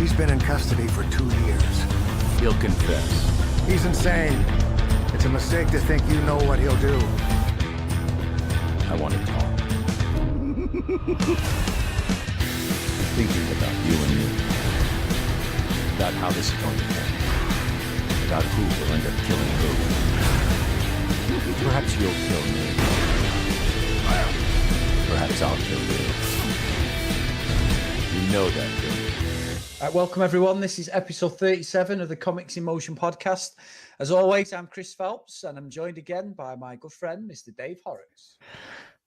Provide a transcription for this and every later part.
He's been in custody for 2 years. He'll confess. He's insane. It's a mistake to think you know what he'll do. I want it all. Thinking about you and me. About how this is going to end. About who will end up killing who. Perhaps you'll kill me. Perhaps I'll kill you. You know that, don't you? Welcome, everyone. This is episode 37 of the Comics in Motion podcast. As always, I'm Chris Phelps, and I'm joined again by my good friend, Mr. Dave Horrocks.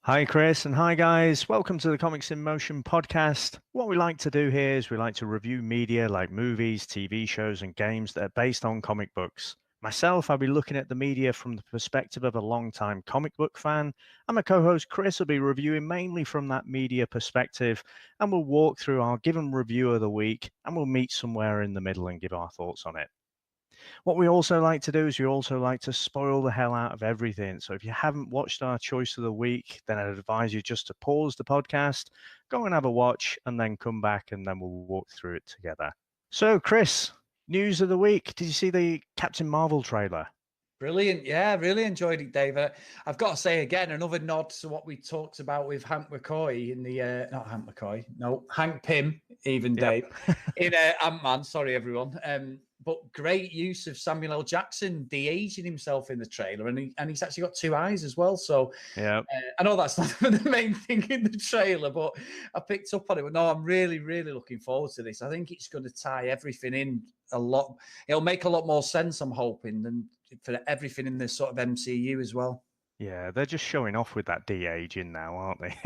Hi, Chris, and hi, guys. Welcome to the Comics in Motion podcast. What we like to do here is we like to review media like movies, TV shows, and games that are based on comic books. Myself, I'll be looking at the media from the perspective of a long-time comic book fan, and my co-host Chris will be reviewing mainly from that media perspective, and we'll walk through our given review of the week, and we'll meet somewhere in the middle and give our thoughts on it. What we also like to do is we also like to spoil the hell out of everything. So if you haven't watched our choice of the week, then I'd advise you just to pause the podcast, go and have a watch, and then come back, and then we'll walk through it together. So, Chris, news of the week. Did you see the Captain Marvel trailer? Brilliant. Yeah, really enjoyed it, Dave. I've got to say again, another nod to what we talked about with Hank McCoy in the, not Hank McCoy, no, Hank Pym, even Dave, in Ant-Man. Sorry, everyone. But great use of Samuel L. Jackson de-aging himself in the trailer, and he's actually got two eyes as well. So yeah, I know that's not the main thing in the trailer, but I picked up on it. But no, I'm really, really looking forward to this. I think it's going to tie everything in a lot. It'll make a lot more sense, I'm hoping, than for everything in this sort of MCU as well. Yeah, they're just showing off with that de-aging now, aren't they?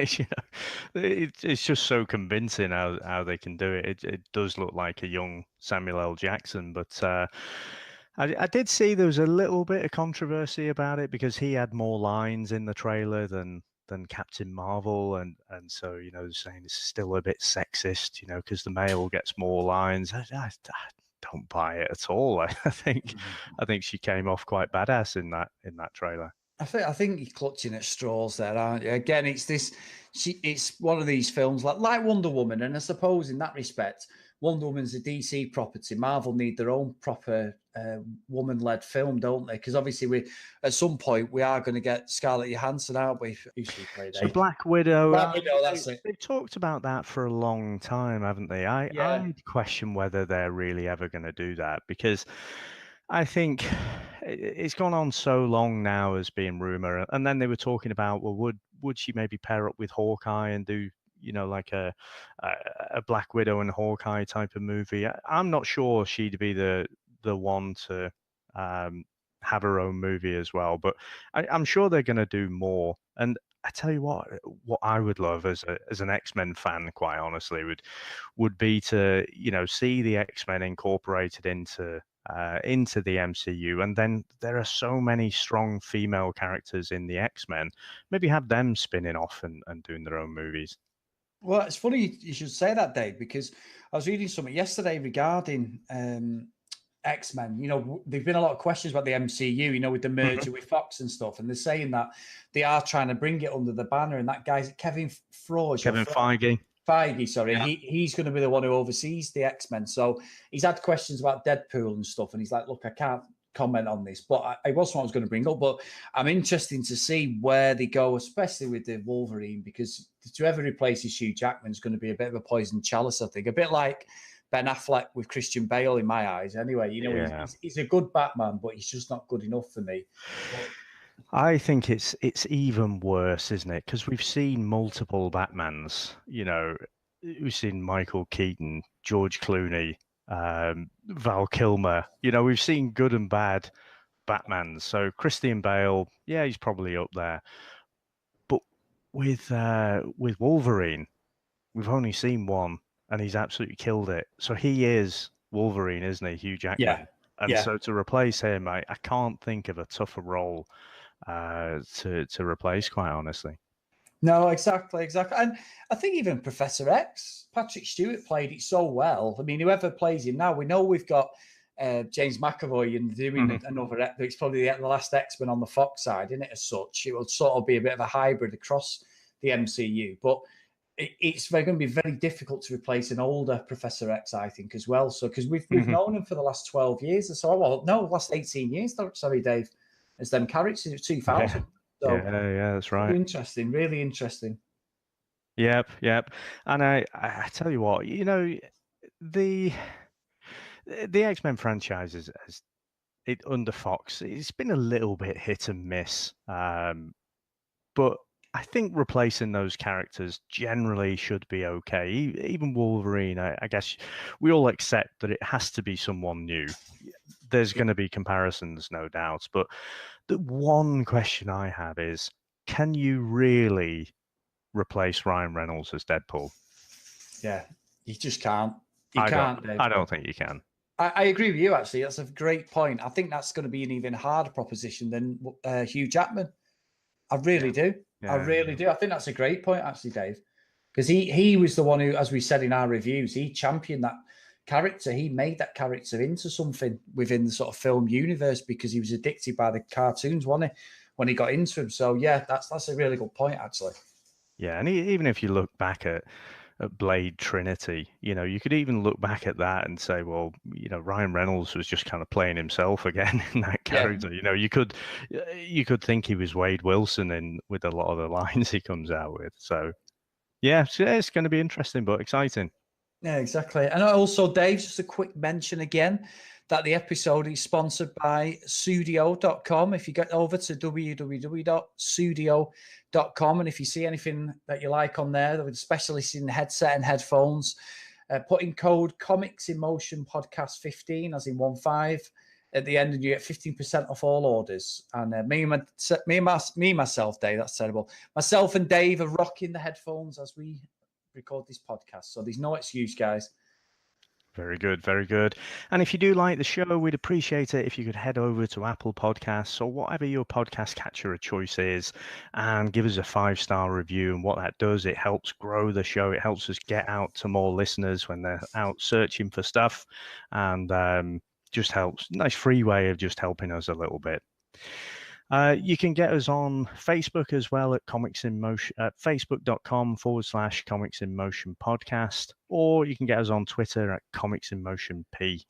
It's just so convincing how they can do it. It does look like a young Samuel L. Jackson, but I did see there was a little bit of controversy about it because he had more lines in the trailer than Captain Marvel, and so they're saying it's still a bit sexist, because the male gets more lines. I don't buy it at all. I think she came off quite badass in that trailer. I think you're clutching at straws there, aren't you? Again, it's one of these films like Wonder Woman, and I suppose in that respect, Wonder Woman's a DC property. Marvel need their own proper woman-led film, don't they? Because obviously, at some point we are going to get Scarlett Johansson, aren't we? So Black Widow. Black Widow, that's it. They've talked about that for a long time, haven't they? I question whether they're really ever going to do that, because I think it's gone on so long now as being rumor, and then they were talking about, well, would she maybe pair up with Hawkeye and do like a Black Widow and Hawkeye type of movie? I'm not sure she'd be the one to have her own movie as well, but I'm sure they're going to do more. And I tell you what I would love as an X-Men fan, quite honestly, would be to see the X-Men incorporated into the MCU, and then there are so many strong female characters in the X-Men. Maybe have them spinning off and doing their own movies. Well, it's funny you should say that, Dave, because I was reading something yesterday regarding X-Men. There've been a lot of questions about the MCU, with the merger with Fox and stuff, and they're saying that they are trying to bring it under the banner, and that guy's Kevin Feige, sorry, yeah. He's going to be the one who oversees the X-Men. So he's had questions about Deadpool and stuff, and he's like, look, I can't comment on this, but it wasn't what I was going to bring up. But I'm interested to see where they go, especially with the Wolverine, because to ever replace Hugh Jackman is going to be a bit of a poison chalice, I think. A bit like Ben Affleck with Christian Bale in my eyes. Anyway, he's a good Batman, but he's just not good enough for me. I think it's even worse, isn't it? Because we've seen multiple Batmans. We've seen Michael Keaton, George Clooney, Val Kilmer. We've seen good and bad Batmans. So Christian Bale, yeah, he's probably up there. But with Wolverine, we've only seen one, and he's absolutely killed it. So he is Wolverine, isn't he, Hugh Jackman? Yeah. And so to replace him, I can't think of a tougher role to replace, quite honestly. No, exactly. And I think even Professor X, Patrick Stewart played it so well. I mean, whoever plays him now, we know we've got James McAvoy and doing another. It's probably the last X-Men on the Fox side, isn't it? As such, it will sort of be a bit of a hybrid across the MCU. But it's going to be very difficult to replace an older Professor X, I think, as well. So because we've known him for the last 12 years or so. Well, no, last 18 years. Sorry, Dave, as them characters of 2000. So Yeah, that's right. really interesting. Really interesting. Yep. And I tell you what, the X-Men franchise is it under Fox, it's been a little bit hit and miss. But I think replacing those characters generally should be okay. Even Wolverine, I guess we all accept that it has to be someone new. There's going to be comparisons, no doubt. But the one question I have is, can you really replace Ryan Reynolds as Deadpool? Yeah, you just can't. You can't, Dave. I don't think you can. I agree with you, actually. That's a great point. I think that's going to be an even harder proposition than Hugh Jackman. I really do. I really do. I think that's a great point, actually, Dave, because he was the one who, as we said in our reviews, he championed that character. He made that character into something within the sort of film universe because he was addicted by the cartoons, wasn't he, when he got into them? So, yeah, that's a really good point, actually. Yeah, and even if you look back at Blade Trinity, you could even look back at that and say, well, Ryan Reynolds was just kind of playing himself again in that character. Yeah. You could think he was Wade Wilson with a lot of the lines he comes out with. So yeah, it's going to be interesting but exciting. Yeah, exactly. And also, Dave, just a quick mention again that the episode is sponsored by Sudio.com. If you get over to www.sudio.com, and if you see anything that you like on there, with specialists in headset and headphones, put in code Comics in Motion Podcast 15, as in 15, at the end, and you get 15% off all orders. And myself, Dave, that's terrible. Myself and Dave are rocking the headphones as we record this podcast. So there's no excuse, guys. Very good, very good. And if you do like the show, we'd appreciate it if you could head over to Apple Podcasts or whatever your podcast catcher of choice is and give us a 5-star review. And what that does, it helps grow the show. It helps us get out to more listeners when they're out searching for stuff, and just helps. Nice free way of just helping us a little bit. You can get us on Facebook as well at Comics in Motion, facebook.com/Comics in Motion podcast, or you can get us on Twitter at Comics in Motion P.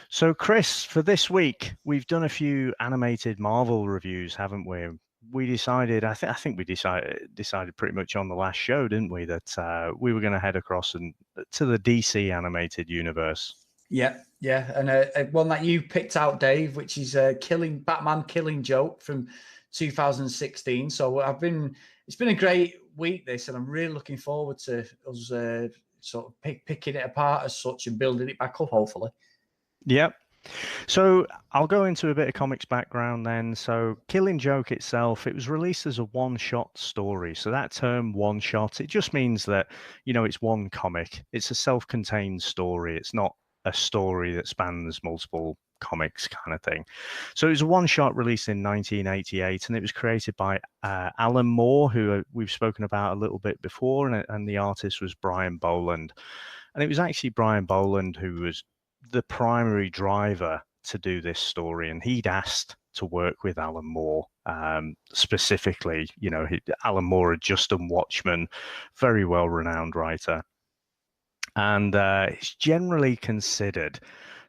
So, Chris, for this week, we've done a few animated Marvel reviews, haven't we? We decided, I think we decided pretty much on the last show, didn't we, that we were going to head across to the DC animated universe. Yeah, and one that you picked out, Dave, which is Batman Killing Joke from 2016. So it's been a great week, this, and I'm really looking forward to us sort of picking it apart as such and building it back up, hopefully. Yep. So I'll go into a bit of comics background then. So Killing Joke itself, it was released as a one-shot story. So that term one-shot, it just means that, it's one comic. It's a self-contained story. It's not a story that spans multiple comics kind of thing. So it was a one-shot released in 1988, and it was created by Alan Moore, who we've spoken about a little bit before, and the artist was Brian Boland. And it was actually Brian Boland who was the primary driver to do this story, and he'd asked to work with Alan Moore specifically. Alan Moore had just done Watchmen, very well-renowned writer. And it's generally considered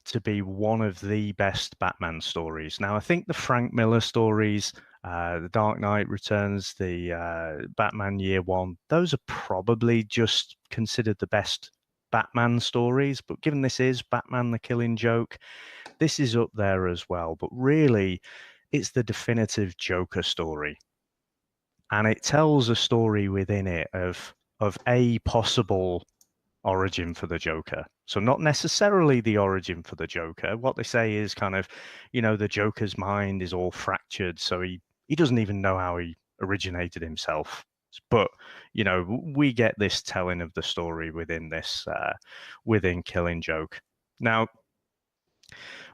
to be one of the best Batman stories. Now, I think the Frank Miller stories, The Dark Knight Returns, the Batman Year One, those are probably just considered the best Batman stories. But given this is Batman the Killing Joke, this is up there as well. But really, it's the definitive Joker story. And it tells a story within it of a possible origin for the Joker. So not necessarily the origin for the Joker. What they say is kind of, the Joker's mind is all fractured, so he doesn't even know how he originated himself. But, we get this telling of the story within this, within Killing Joke. Now,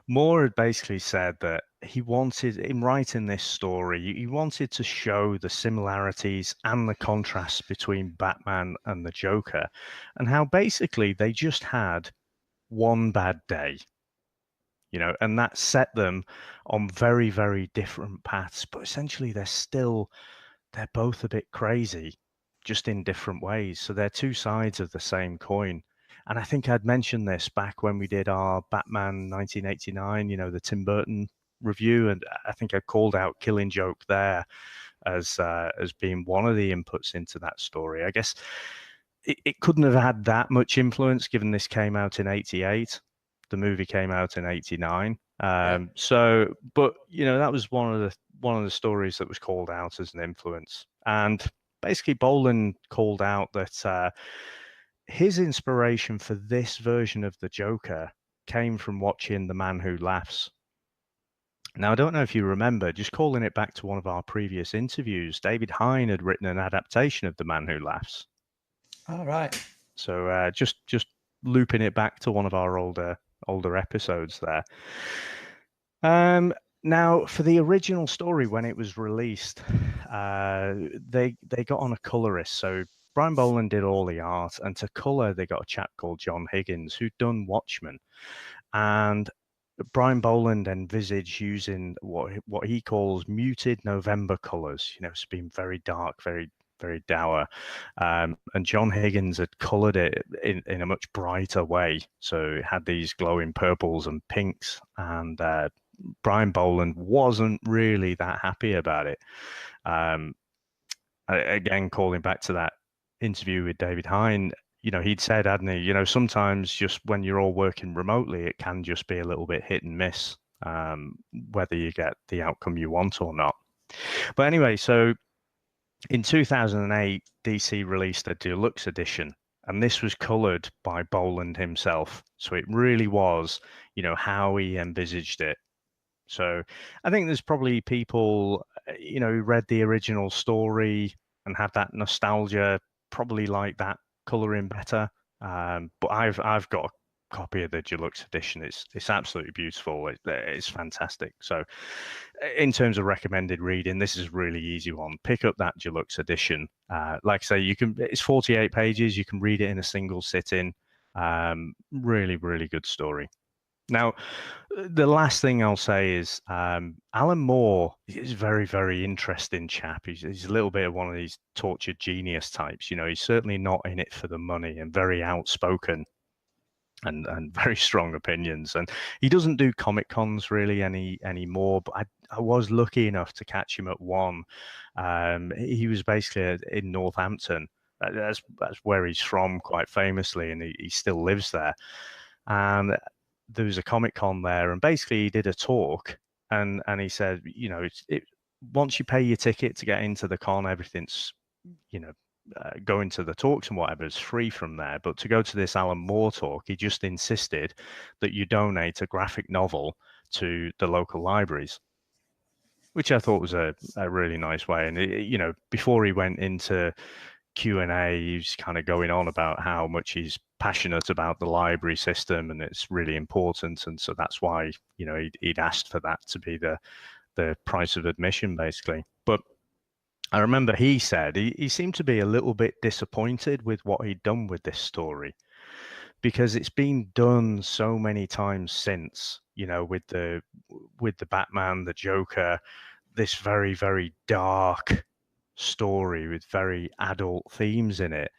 Moore had basically said that he wanted, in writing this story, he wanted to show the similarities and the contrasts between Batman and the Joker, and how basically they just had one bad day, and that set them on very, very different paths. But essentially, they're both a bit crazy, just in different ways. So they're two sides of the same coin. And I think I'd mentioned this back when we did our Batman 1989, the Tim Burton review, and I think I called out Killing Joke there as being one of the inputs into that story. I guess it couldn't have had that much influence given this came out in 88. The movie came out in 89. So, but that was one of the stories that was called out as an influence. And basically Boland called out that his inspiration for this version of the Joker came from watching The Man Who Laughs. Now, I don't know if you remember, just calling it back to one of our previous interviews, David Hine had written an adaptation of The Man Who Laughs. All right. So just looping it back to one of our older episodes there. Now, for the original story, when it was released, they got on a colorist. So Brian Boland did all the art, and to color, they got a chap called John Higgins who'd done Watchmen. And Brian Boland envisaged using what he calls muted November colors. It's been very dark, very very dour, and John Higgins had colored it in a much brighter way. So it had these glowing purples and pinks, and Brian Boland wasn't really that happy about it. Again, calling back to that interview with David Hine, he'd said, hadn't he, sometimes just when you're all working remotely, it can just be a little bit hit and miss, whether you get the outcome you want or not. But anyway, so in 2008, DC released a deluxe edition, and this was colored by Boland himself. So it really was, how he envisaged it. So I think there's probably people, who read the original story and have that nostalgia, probably like that coloring better. But I've got a copy of the deluxe edition. It's absolutely beautiful. It's fantastic. So in terms of recommended reading, this is a really easy one. Pick up that deluxe edition. Like I say, it's 48 pages. You can read it in a single sitting. Really, really good story. Now, the last thing I'll say is Alan Moore is a very, very interesting chap. He's a little bit of one of these tortured genius types. He's certainly not in it for the money, and very outspoken and very strong opinions. And he doesn't do Comic Cons really anymore, but I was lucky enough to catch him at one. He was basically in Northampton. That's where he's from, quite famously, and he still lives there. And there was a Comic Con there, and basically he did a talk, and he said, once you pay your ticket to get into the con, everything's, going to the talks and whatever is free from there. But to go to this Alan Moore talk, he just insisted that you donate a graphic novel to the local libraries, which I thought was a really nice way. And before he went into Q&A, he was kind of going on about how much he's passionate about the library system and it's really important, and so that's why he'd asked for that to be the price of admission, basically. But I remember he said he seemed to be a little bit disappointed with what he'd done with this story, because it's been done so many times since, with the Batman, the Joker, this very, very dark story with very adult themes in it.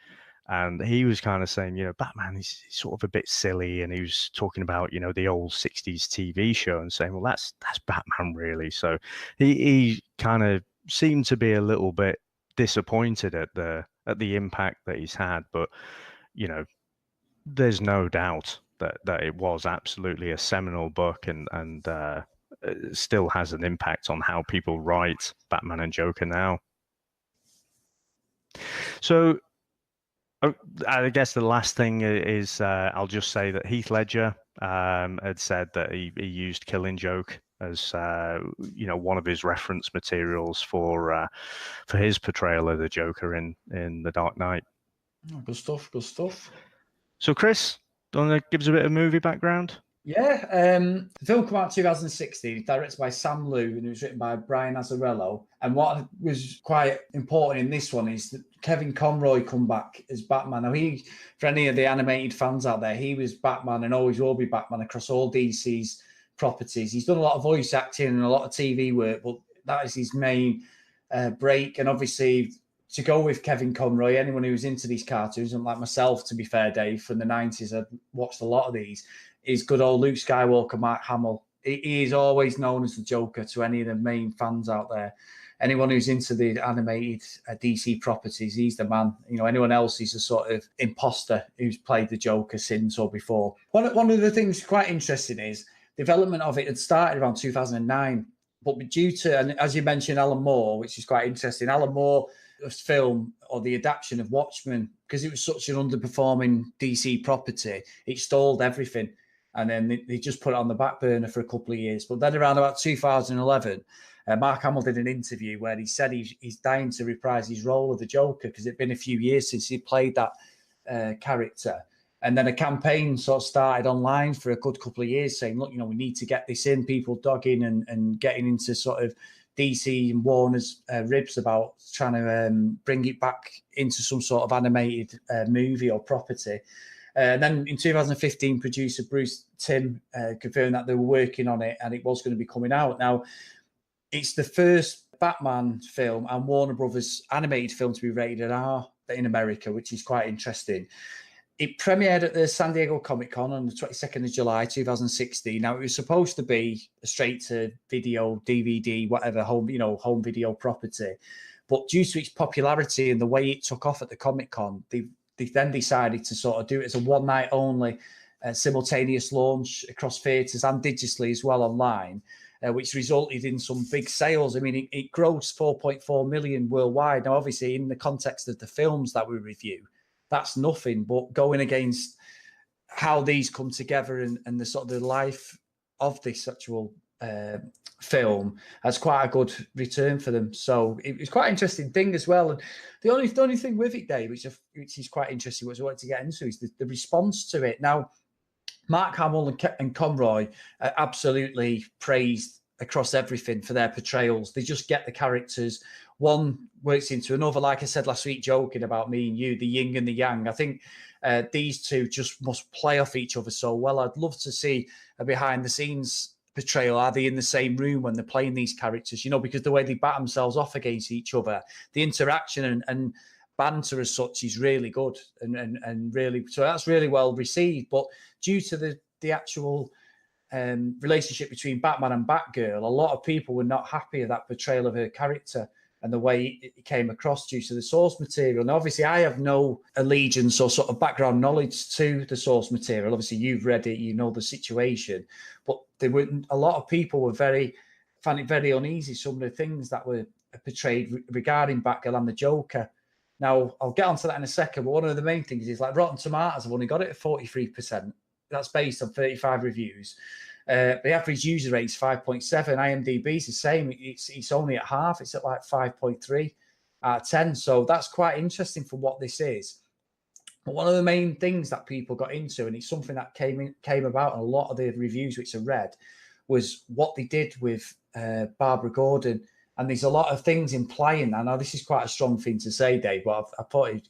And he was kind of saying, Batman is sort of a bit silly, and he was talking about, the old 60s TV show and saying, well, that's Batman really. So he kind of seemed to be a little bit disappointed at the impact that he's had. But there's no doubt that it was absolutely a seminal book, and still has an impact on how people write Batman and Joker now. So I guess the last thing is I'll just say that Heath Ledger had said that he used Killing Joke as one of his reference materials for his portrayal of the Joker in The Dark Knight. Oh, good stuff. Good stuff. So, Chris, do you want to give us a bit of movie background? Yeah, the film came out in 2016, directed by Sam Liu, and it was written by Brian Azzarello. And what was quite important in this one is that Kevin Conroy come back as Batman. Now, for any of the animated fans out there, he was Batman and always will be Batman across all DC's properties. He's done a lot of voice acting and a lot of TV work, but that is his main break. And obviously, to go with Kevin Conroy, anyone who's into these cartoons, and like myself, to be fair, Dave, from the 90s, I've watched a lot of these, is good old Luke Skywalker, Mark Hamill. He is always known as the Joker to any of the main fans out there. Anyone who's into the animated DC properties, he's the man. You know, anyone else, he's a sort of imposter who's played the Joker since or before. One of the things quite interesting is development of it had started around 2009, but due to, and as you mentioned, Alan Moore, which is quite interesting, Alan Moore's film or the adaptation of Watchmen, because it was such an underperforming DC property, it stalled everything. And then they just put it on the back burner for a couple of years. But then around about 2011, Mark Hamill did an interview where he said he's dying to reprise his role of the Joker because it'd been a few years since he played that character. And then a campaign sort of started online for a good couple of years saying, look, you know, we need to get this in, people dogging and getting into sort of DC and Warner's ribs about trying to bring it back into some sort of animated movie or property. And then in 2015, producer Bruce Timm confirmed that they were working on it and it was going to be coming out. Now, it's the first Batman film and Warner Brothers animated film to be rated R in America, which is quite interesting. It premiered at the San Diego Comic-Con on the 22nd of July, 2016. Now, it was supposed to be a straight-to-video, DVD, whatever, home video property. But due to its popularity and the way it took off at the Comic-Con, they then decided to sort of do it as a one-night only simultaneous launch across theatres and digitally as well online, which resulted in some big sales. I mean, it grossed 4.4 million worldwide. Now, obviously, in the context of the films that we review, that's nothing, but going against how these come together and the sort of the life of this actual film has quite a good return for them. So it was quite an interesting thing as well. And the only thing with it, Dave, which is quite interesting, which I wanted to get into, is the response to it. Now, Mark Hamill and Conroy are absolutely praised across everything for their portrayals. They just get the characters. One works into another. Like I said last week, joking about me and you, the yin and the yang. I think these two just must play off each other so well. I'd love to see a behind-the-scenes portrayal. Are they in the same room when they're playing these characters? You know, because the way they bat themselves off against each other, the interaction and banter as such is really good and really, so that's really well received. But due to the actual relationship between Batman and Batgirl, a lot of people were not happy with that portrayal of her character and the way it came across due to the source material. And obviously, I have no allegiance or sort of background knowledge to the source material. Obviously, you've read it, you know the situation. But a lot of people found it very uneasy, some of the things that were portrayed regarding Batgirl and the Joker. Now, I'll get onto that in a second, but one of the main things is like Rotten Tomatoes have only got it at 43%. That's based on 35 reviews. The average user rate is 5.7. IMDb is the same. It's only at half. It's at like 5.3 out of 10. So that's quite interesting for what this is. But one of the main things that people got into, and it's something that came about in a lot of the reviews which I read, was what they did with Barbara Gordon. And there's a lot of things implying. I know this is quite a strong thing to say, Dave, but I thought I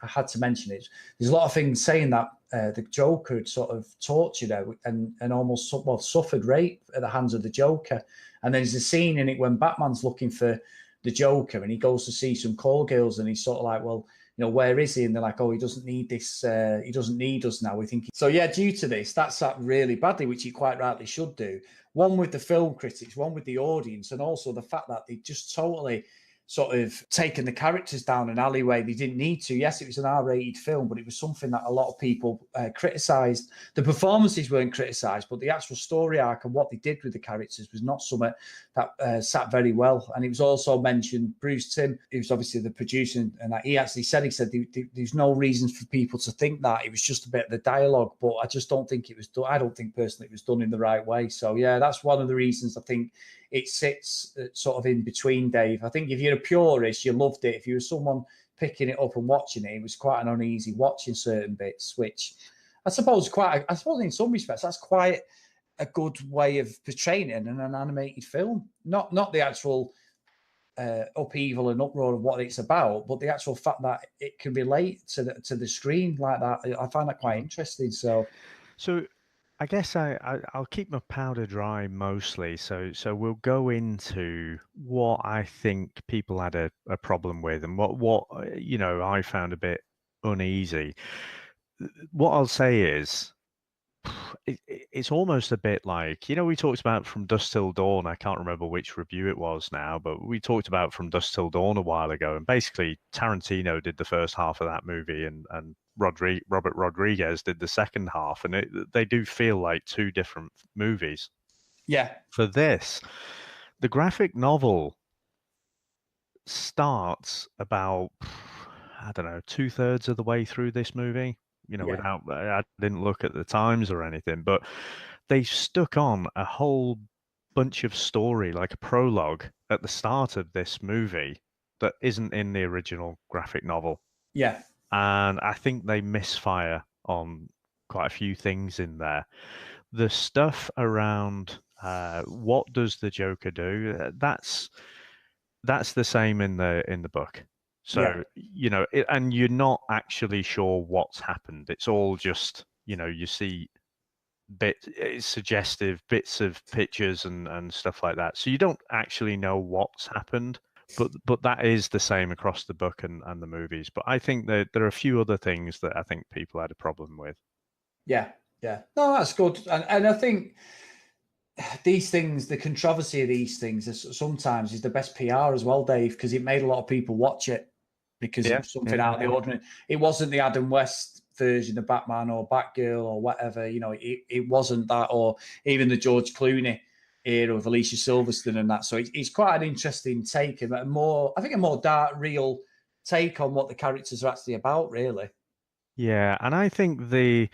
had to mention it. There's a lot of things saying that the Joker had sort of tortured her and almost suffered rape at the hands of the Joker. And there's a scene in it when Batman's looking for the Joker and he goes to see some call girls and he's sort of like, well, you know, where is he? And they're like, oh, he doesn't need this. He doesn't need us now. We think so. Yeah, due to this, that's up really badly, which he quite rightly should do. One with the film critics, one with the audience, and also the fact that they just totally sort of taken the characters down an alleyway. They didn't need to. Yes, it was an R-rated film, but it was something that a lot of people criticised. The performances weren't criticised, but the actual story arc and what they did with the characters was not something that sat very well. And it was also mentioned, Bruce Timm, who's obviously the producer, and he actually said, there's no reason for people to think that. It was just a bit of the dialogue, but I just don't think it was done. I don't think personally it was done in the right way. So yeah, that's one of the reasons I think it sits sort of in between, Dave. I think if you're a purist, you loved it. If you were someone picking it up and watching it, it was quite an uneasy watching certain bits, which I suppose in some respects, that's quite a good way of portraying it in an animated film. Not the actual upheaval and uproar of what it's about, but the actual fact that it can relate to the screen like that. I find that quite interesting. So I guess I'll keep my powder dry mostly. So we'll go into what I think people had a problem with and what I found a bit uneasy. What I'll say is it's almost a bit like, we talked about From Dusk Till Dawn. I can't remember which review it was now, but we talked about From Dusk Till Dawn a while ago. And basically, Tarantino did the first half of that movie, and Robert Rodriguez did the second half. And they do feel like two different movies. Yeah. For this, the graphic novel starts about, I don't know, 2/3 of the way through this movie. Without, I didn't look at the times or anything, but they stuck on a whole bunch of story, like a prologue at the start of this movie that isn't in the original graphic novel. Yeah. And I think they misfire on quite a few things in there. The stuff around what does the Joker do? That's the same in the book. So, and you're not actually sure what's happened. It's all just, you see suggestive bits of pictures and stuff like that. So you don't actually know what's happened, but that is the same across the book and the movies. But I think that there are a few other things that I think people had a problem with. Yeah. No, that's good. And I think these things, the controversy of these things sometimes is the best PR as well, Dave, because it made a lot of people watch it because it was something out of the ordinary. It wasn't the Adam West version of Batman or Batgirl or whatever, it wasn't that, or even the George Clooney era of Alicia Silverstone and that. So it's quite an interesting take, and a more dark, real take on what the characters are actually about, really. Yeah, and I think if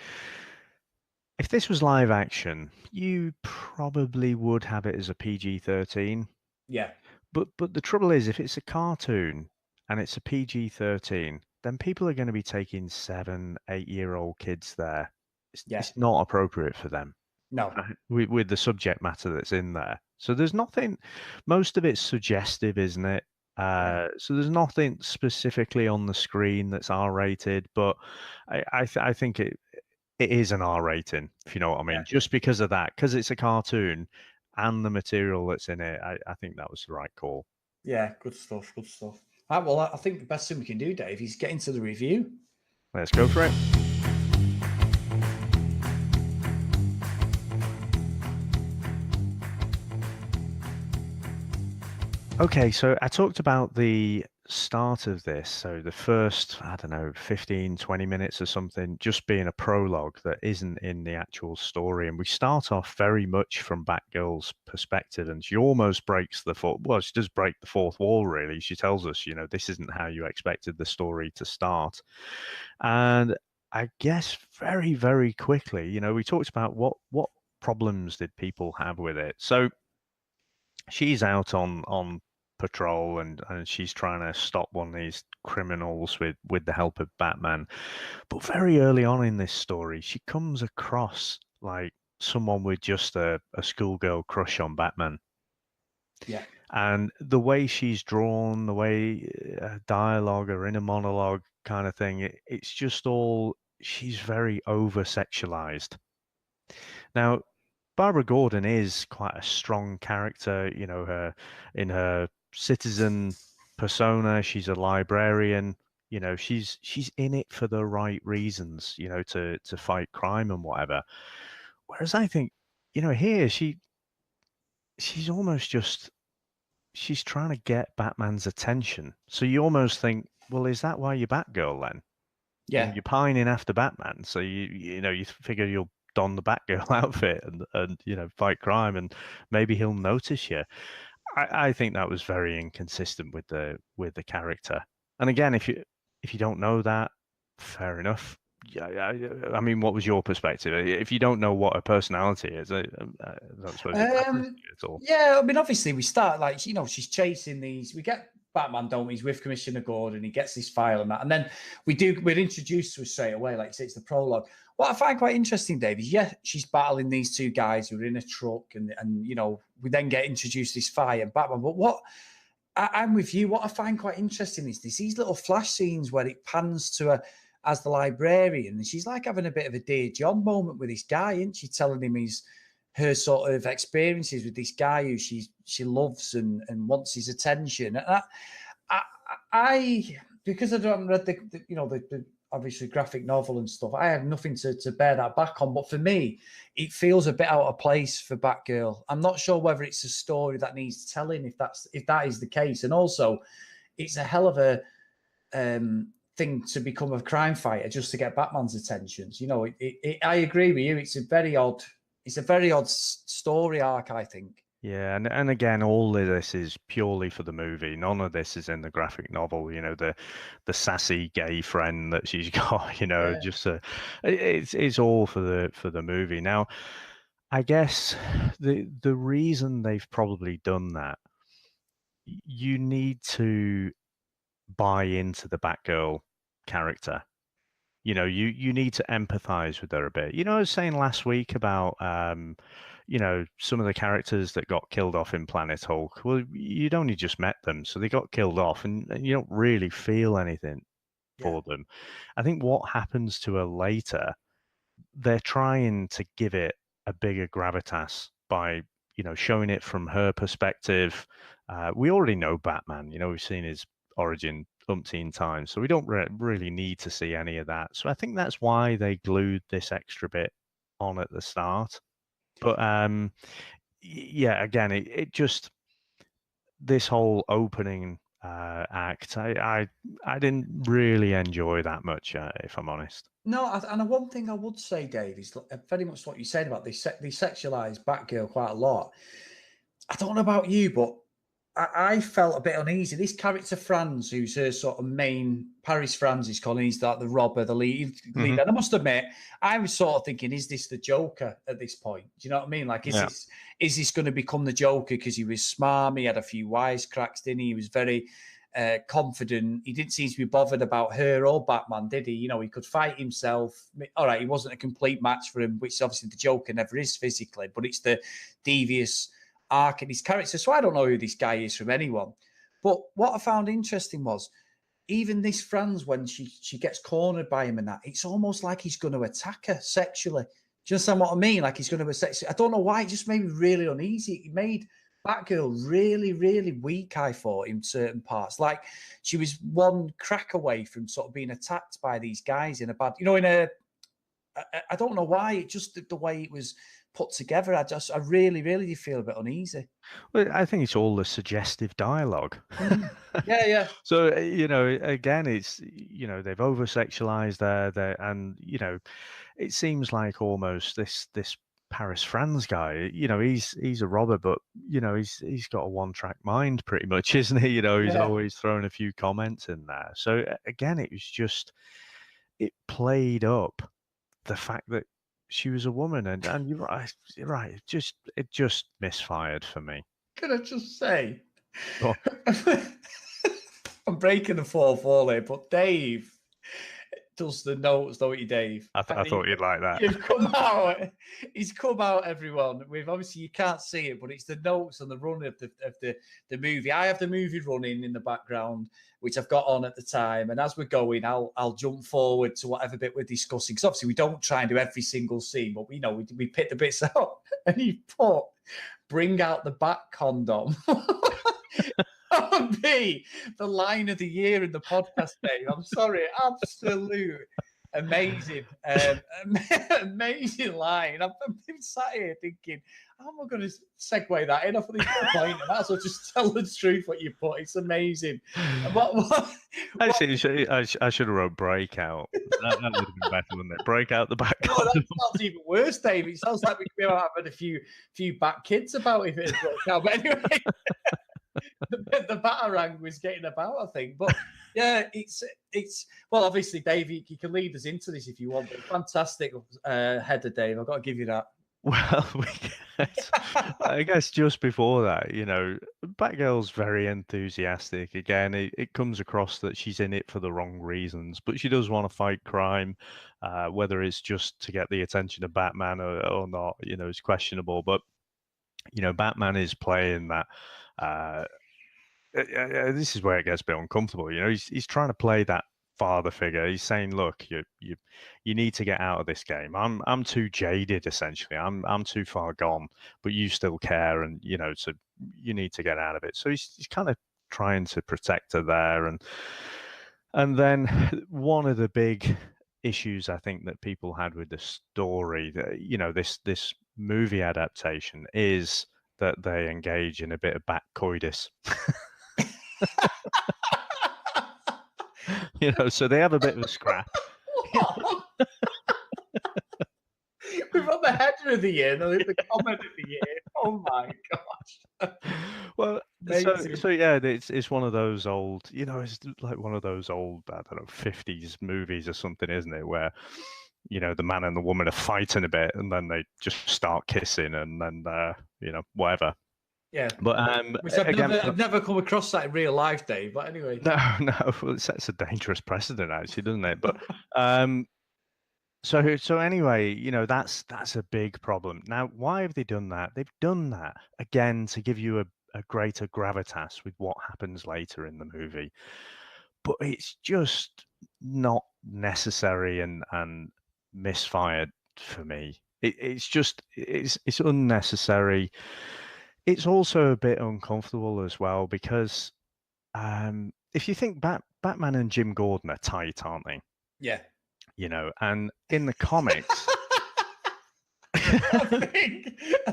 this was live action, you probably would have it as a PG-13. Yeah. But the trouble is, if it's a cartoon and it's a PG-13, then people are going to be taking 7, 8-year-old kids there. It's not appropriate for them. No. With the subject matter that's in there. So there's nothing, most of it's suggestive, isn't it? So there's nothing specifically on the screen that's R-rated, but I think it is an R rating, if you know what I mean. Just because of that, because it's a cartoon and the material that's in it, I think that was the right call. Yeah, good stuff. All right, well, I think the best thing we can do, Dave, is get into the review. Let's go for it. Okay, so I talked about the start of this. So the first, 15, 20 minutes or something, just being a prologue that isn't in the actual story. And we start off very much from Batgirl's perspective, and she almost breaks she does break the fourth wall, really. She tells us, this isn't how you expected the story to start. And I guess very, very quickly, we talked about what problems did people have with it. So she's out on patrol and she's trying to stop one of these criminals with the help of Batman. But very early on in this story, she comes across like someone with just a schoolgirl crush on Batman. Yeah. And the way she's drawn, the way dialogue or inner monologue kind of thing, it's just all, she's very over-sexualized. Now, Barbara Gordon is quite a strong character, in her citizen persona. She's a librarian, she's in it for the right reasons, to fight crime and whatever. Whereas I think, here she's almost just, she's trying to get Batman's attention. So you almost think, well, is that why you're Batgirl then? Yeah. You're pining after Batman, so you figure you'll don the Batgirl outfit and fight crime, and maybe he'll notice you. I think that was very inconsistent with the character. And again, if you don't know that, fair enough. Yeah, I mean, what was your perspective? If you don't know what her personality is, I don't suppose at all. Yeah, I mean, obviously we start like, she's chasing these. We get Batman, don't we? He's with Commissioner Gordon. He gets this file and that, and then we're introduced to her straight away. Like you say, it's the prologue. What I find quite interesting, Dave, is she's battling these two guys who are in a truck, and we then get introduced to this fire and Batman. But what I'm with you. What I find quite interesting is these little flash scenes where it pans to as the librarian, and she's like having a bit of a Dear John moment with this guy, isn't she? Telling him her sort of experiences with this guy who she loves and wants his attention. And I because I haven't read the obviously graphic novel and stuff, I have nothing to bear that back on. But for me, it feels a bit out of place for Batgirl. I'm not sure whether it's a story that needs telling, if that is the case. And also, it's a hell of a thing to become a crime fighter just to get Batman's attentions. I agree with you. It's a very odd story arc, I think. Yeah, and again, all of this is purely for the movie. None of this is in the graphic novel. The sassy gay friend that she's got. Just it's all for the movie. Now, I guess the reason they've probably done that, you need to buy into the Batgirl character. You need to empathize with her a bit. I was saying last week about some of the characters that got killed off in Planet Hulk. Well, you'd only just met them, so they got killed off, and you don't really feel anything for them. I think what happens to her later, they're trying to give it a bigger gravitas by showing it from her perspective. We already know Batman. We've seen his origin umpteen times, so we don't really need to see any of that. So I think that's why they glued this extra bit on at the start. But yeah, again, it just, this whole opening act, I didn't really enjoy that much, if I'm honest. No, and one thing I would say, Dave, is very much what you said about they sexualize Batgirl quite a lot. I don't know about you, but I felt a bit uneasy. This character Franz, who's her sort of main, Paris Franz is called, he's like the robber, the lead. And I must admit, I was sort of thinking, is this the Joker at this point? Do you know what I mean? Like, is this going to become the Joker because he was smarmy, he had a few wisecracks, didn't he? He was very confident. He didn't seem to be bothered about her or Batman, did he? He could fight himself. All right, he wasn't a complete match for him, which obviously the Joker never is physically, but it's the devious arc in his character. So I don't know who this guy is from anyone. But what I found interesting was, even this Franz, when she gets cornered by him and that, it's almost like he's going to attack her sexually. Do you understand what I mean? Like he's going to sex. I don't know why. It just made me really uneasy. It made Batgirl really, really weak, I thought, in certain parts. Like she was one crack away from sort of being attacked by these guys in a bad, I don't know why. It just, the way it was put together, I really, really feel a bit uneasy. Well, I think it's all the suggestive dialogue. Yeah. So, again, it's, they've over-sexualized there, and, it seems like almost this Paris Franz guy, he's a robber, but, he's got a one-track mind pretty much, isn't he? He's always throwing a few comments in there. So, again, it was just, it played up the fact that she was a woman, and you're right. It just misfired for me. Can I just say, Oh. I'm breaking the fourth wall here, but Dave does the notes, don't you, Dave? I thought you'd like that. He's come out, everyone. We've obviously, you can't see it, but it's the notes and the run of the movie. I have the movie running in the background, which I've got on at the time. And as we're going, I'll jump forward to whatever bit we're discussing. Because obviously we don't try and do every single scene, but we pick the bits out. And he put, bring out the Bat Condom. That would be the line of the year in the podcast, Dave. I'm sorry. Absolute amazing. Amazing line. I've been sat here thinking, how am I going to segue that in? I thought there's no point. I might as well just tell the truth what you put. It's amazing. Actually, I should have wrote breakout. That would have been better, wouldn't it? Break out the back. No, that sounds even worse, Dave. It sounds like we could be having a few back kids about if it had broke out. But anyway. The Batarang was getting about, I think. But yeah, it's well, obviously, Dave, you can lead us into this if you want. But fantastic header, Dave. I've got to give you that. Well, I guess just before that, Batgirl's very enthusiastic. Again, it comes across that she's in it for the wrong reasons, but she does want to fight crime, whether it's just to get the attention of Batman or not, is questionable. But, Batman is playing that. This is where it gets a bit uncomfortable. He's trying to play that father figure. He's saying, "Look, you need to get out of this game. I'm too jaded, essentially. I'm too far gone, but you still care, and so you need to get out of it." So he's kind of trying to protect her there, and then one of the big issues I think that people had with the story, that this movie adaptation, is that they engage in a bit of bat coitus. So they have a bit of a scrap. We've got the header of the year, the comment of the year. Oh my gosh! Well, so yeah, it's one of those old, it's like one of those old, I don't know, 50s movies or something, isn't it? Where the man and the woman are fighting a bit, and then they just start kissing, and then whatever. Yeah, but which I've never come across that in real life, Dave. But anyway, no, well, it sets a dangerous precedent, actually, doesn't it? But so anyway, that's a big problem. Now, why have they done that? They've done that again to give you a greater gravitas with what happens later in the movie, but it's just not necessary and misfired for me. It's unnecessary. It's also a bit uncomfortable as well because if you think Batman and Jim Gordon are tight, aren't they? Yeah. And in the comics, I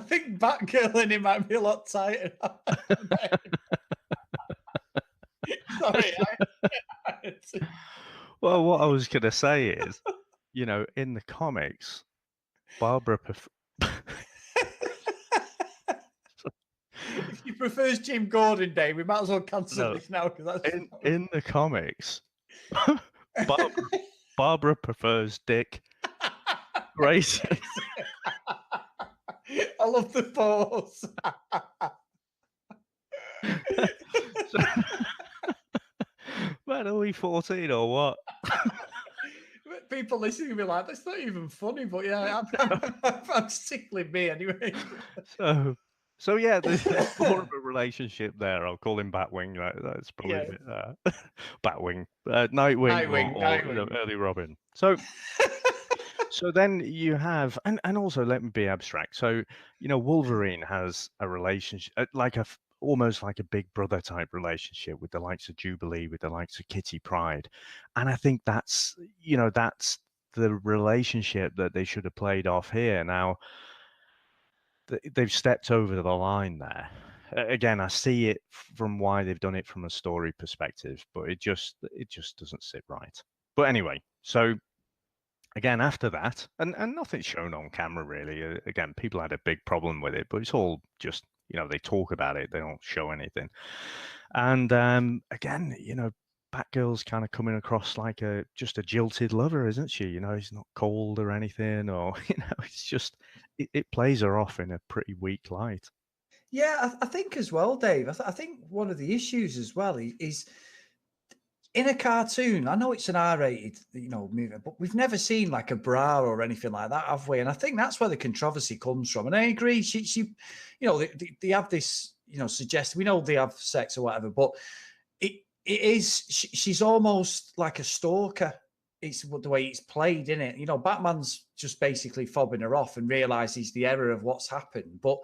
think Batgirl and him might be a lot tighter. Sorry. Well, what I was going to say is, in the comics, Barbara. If he prefers Jim Gordon, Dave, we might as well cancel this now because that's in the comics. Barbara prefers Dick Grayson. I love the pause. Man, are we 14 or what? People listening to me like, that's not even funny, but yeah, I'm tickling me anyway. So yeah, there's more of a relationship there. I'll call him Batwing. That's probably Batwing, Nightwing, or early Robin. So then you have, and also let me be abstract. So Wolverine has a relationship, almost like a big brother type relationship with the likes of Jubilee, with the likes of Kitty Pryde, and I think that's the relationship that they should have played off here. Now they've stepped over the line there. Again, I see it from why they've done it from a story perspective, but it just doesn't sit right. But anyway, so again, after that, and nothing's shown on camera really. Again, people had a big problem with it, but it's all just, they talk about it, they don't show anything. And again, Batgirl's kind of coming across like just a jilted lover, isn't she? He's not cold or anything, or it's just it plays her off in a pretty weak light. Yeah, I think as well, Dave. I think one of the issues as well is in a cartoon. I know it's an R-rated, movie, but we've never seen like a bra or anything like that, have we? And I think that's where the controversy comes from. And I agree. She they have this, suggest, we know they have sex or whatever, but she's almost like a stalker. It's the way it's played, isn't it? Batman's just basically fobbing her off and realizes the error of what's happened, but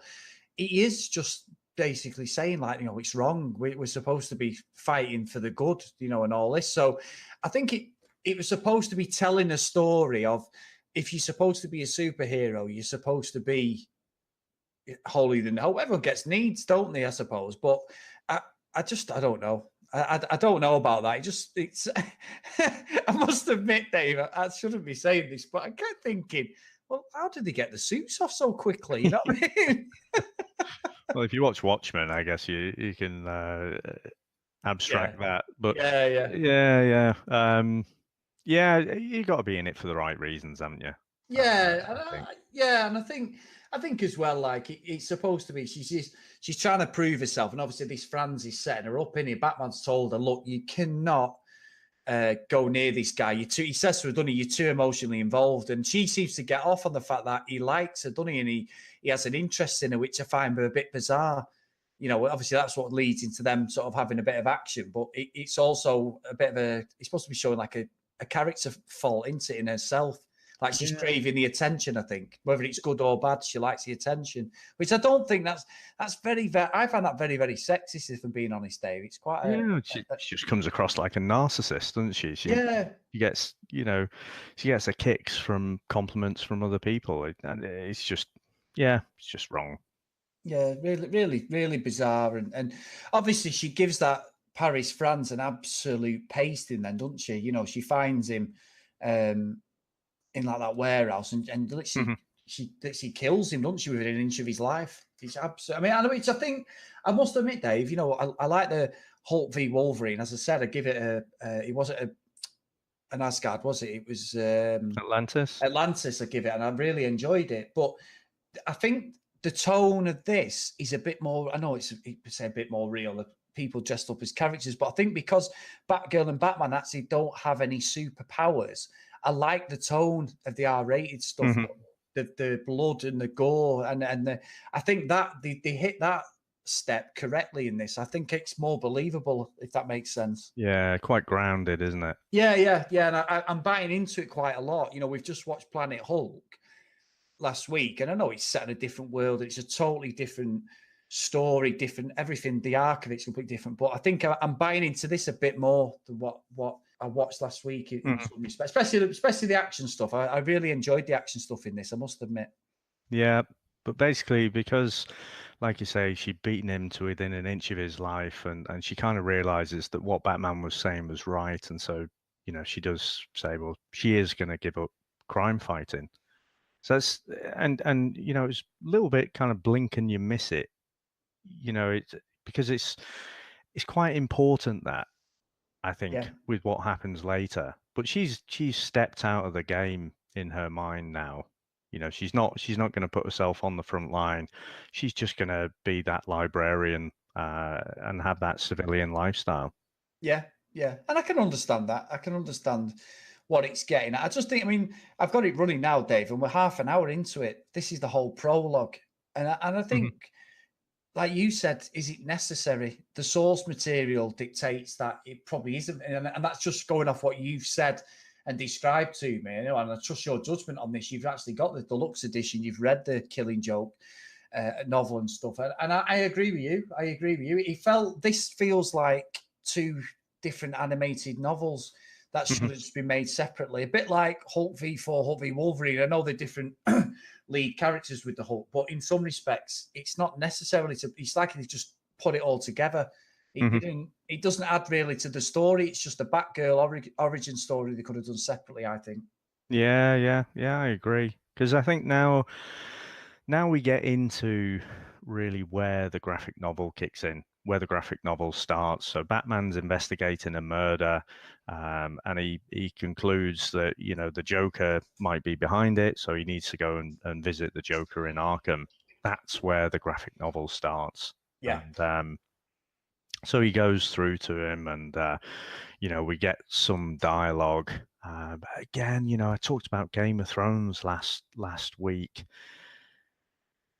he is just basically saying like, it's wrong. We're supposed to be fighting for the good, and all this. So I think it was supposed to be telling a story of, if you're supposed to be a superhero, you're supposed to be holier than thou. Everyone gets needs, don't they? I suppose, but I don't know. I don't know about that. It's. I must admit, Dave, I shouldn't be saying this, but I kept thinking, well, how did they get the suits off so quickly? You know what I mean? Well, if you watch Watchmen, I guess you can abstract that. But yeah. You got to be in it for the right reasons, haven't you? Yeah, and I think as well, like it's supposed to be. She's trying to prove herself, and obviously this Franz is setting her up. In here, Batman's told her, "Look, you cannot go near this guy. He says to her, doesn't he, you're too emotionally involved." And she seems to get off on the fact that he likes her, doesn't he? And he has an interest in her, which I find a bit bizarre. you know, obviously that's what leads into them sort of having a bit of action, but it's also a bit of it's supposed to be showing like a character fault into it in herself. Like she's craving the attention, I think, whether it's good or bad, she likes the attention, which I don't think that's very, I find that very, very sexist, if I'm being honest, Dave. It's quite she just comes across like a narcissist, doesn't she? She gets, you know, she gets her kicks from compliments from other people. And it's just, it's just wrong. Yeah, really, really, really bizarre. And obviously she gives that Paris, France an absolute pasting then, doesn't she? You know, she finds him in like that warehouse and literally she literally kills him, doesn't she, within an inch of his life. It's absolutely, I mean, I think I must admit, Dave, you know, I like the Hulk v Wolverine. As I said, I give it it wasn't an Asgard, was it? It was Atlantis. I give it, and I really enjoyed it. But I think the tone of this is a bit more, I know it's a bit more real, the people dressed up as characters, but I think because Batgirl and Batman actually don't have any superpowers, I like the tone of the R-rated stuff, the blood and the gore, and I think that they hit that step correctly in this. I think it's more believable, if that makes sense. Yeah, quite grounded, isn't it? Yeah. And I'm buying into it quite a lot. You know, we've just watched Planet Hulk last week, and I know it's set in a different world. It's a totally different story, different everything. The arc of it's completely different. But I think I'm buying into this a bit more than what I watched last week in some respects, especially the action stuff. I really enjoyed the action stuff in this, I must admit. Yeah, but basically because, like you say, she'd beaten him to within an inch of his life, and she kind of realizes that what Batman was saying was right, and so, you know, she does say, well, she is going to give up crime fighting. So that's, and you know, it's a little bit kind of blink and you miss it, you know, because it's quite important, that, I think, with what happens later. But she's stepped out of the game in her mind now. You know, she's not going to put herself on the front line. She's just going to be that librarian and have that civilian lifestyle. Yeah, and I can understand that. I can understand what it's getting at. I just think, I mean, I've got it running now, Dave, and we're half an hour into it. This is the whole prologue, and I think, like you said, is it necessary? The source material dictates that it probably isn't, and that's just going off what you've said and described to me. You know, and I trust your judgment on this. You've actually got the deluxe edition. You've read the Killing Joke novel and stuff, and I agree with you. This feels like two different animated novels that should have just been made separately. A bit like Hulk v4, Hulk v Wolverine. I know they're different lead characters with the Hulk, but in some respects, it's not necessarily it's like they just put it all together. It doesn't add really to the story. It's just a Batgirl origin story they could have done separately, I think. Yeah, I agree. Because I think now we get into really where the graphic novel kicks in, where the graphic novel starts. So Batman's investigating a murder, and he concludes that, you know, the Joker might be behind it, so he needs to go and visit the Joker in Arkham. That's where the graphic novel starts. Yeah. And so he goes through to him, and you know, we get some dialogue. But again, you know, I talked about Game of Thrones last week.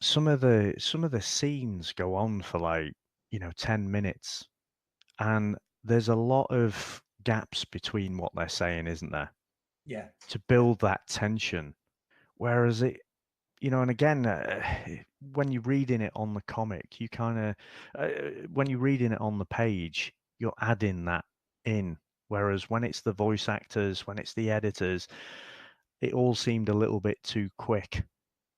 Some of the scenes go on for, like, you know, 10 minutes, and there's a lot of gaps between what they're saying, isn't there? Yeah. To build that tension. Whereas it, you know, and again, when you're reading it on the comic, you kind of, when you're reading it on the page, you're adding that in. Whereas when it's the voice actors, when it's the editors, it all seemed a little bit too quick.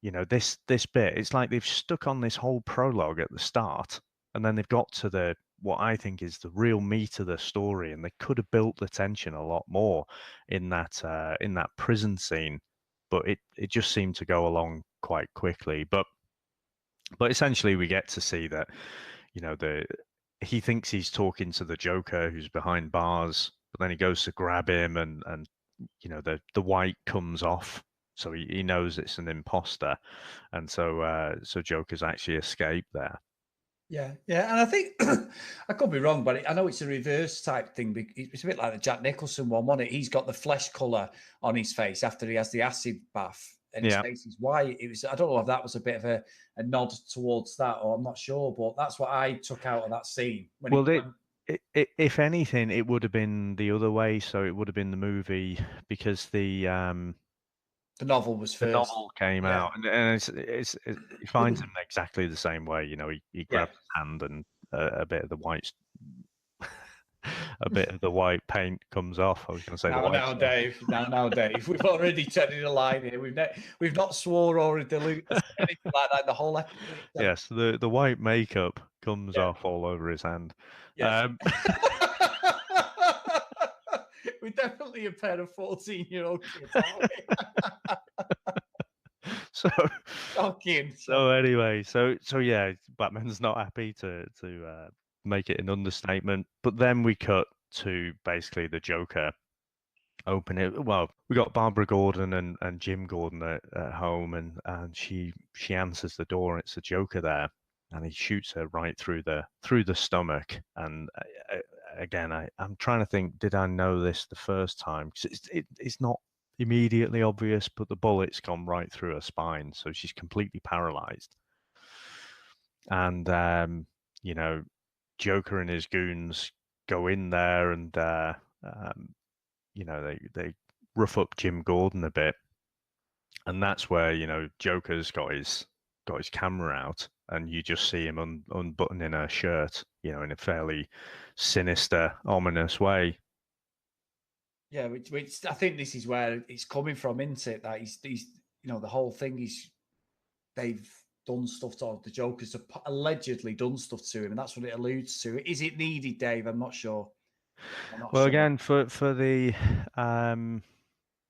You know, this bit, it's like they've stuck on this whole prologue at the start, and then they've got to what I think is the real meat of the story, and they could have built the tension a lot more in that prison scene, but it just seemed to go along quite quickly. But essentially, we get to see that, you know, he thinks he's talking to the Joker who's behind bars, but then he goes to grab him, and you know, the white comes off. So he knows it's an imposter, and so Joker's actually escaped there. Yeah, and I think I could be wrong, but I know it's a reverse type thing. It's a bit like the Jack Nicholson one, wasn't it? He's got the flesh color on his face after he has the acid bath, and his face is white. It was, I don't know if that was a bit of a nod towards that, or I'm not sure, but that's what I took out of that scene. If anything, it would have been the other way. So it would have been the movie, because the novel was first. The novel came out, and he finds him exactly the same way. You know, he grabs his hand, and a bit of the white, a bit of the white paint comes off. I was going to say now, Dave. Now, Dave. We've already turned a line here. We've not swore or anything like that in the whole episode. Yes, the white makeup comes off all over his hand. Yes. We're definitely a pair of 14-year-old kids, aren't we? So anyway, so yeah, Batman's not happy to make it an understatement. But then we cut to basically the Joker open it. Well, we got Barbara Gordon and Jim Gordon at home, and she answers the door, and it's the Joker there, and he shoots her right through the stomach. And again, I'm trying to think, did I know this the first time? Because it's not immediately obvious, but the bullet's gone right through her spine, so she's completely paralyzed. And you know, Joker and his goons go in there, and you know, they rough up Jim Gordon a bit, and that's where, you know, Joker's got his camera out, and you just see him unbuttoning her shirt, you know, in a fairly sinister, ominous way. Yeah, which I think this is where it's coming from, isn't it? That he's you know, the whole thing is they've done stuff to the Joker's allegedly done stuff to him, and that's what it alludes to. Is it needed, Dave? I'm not sure. Well, again, for the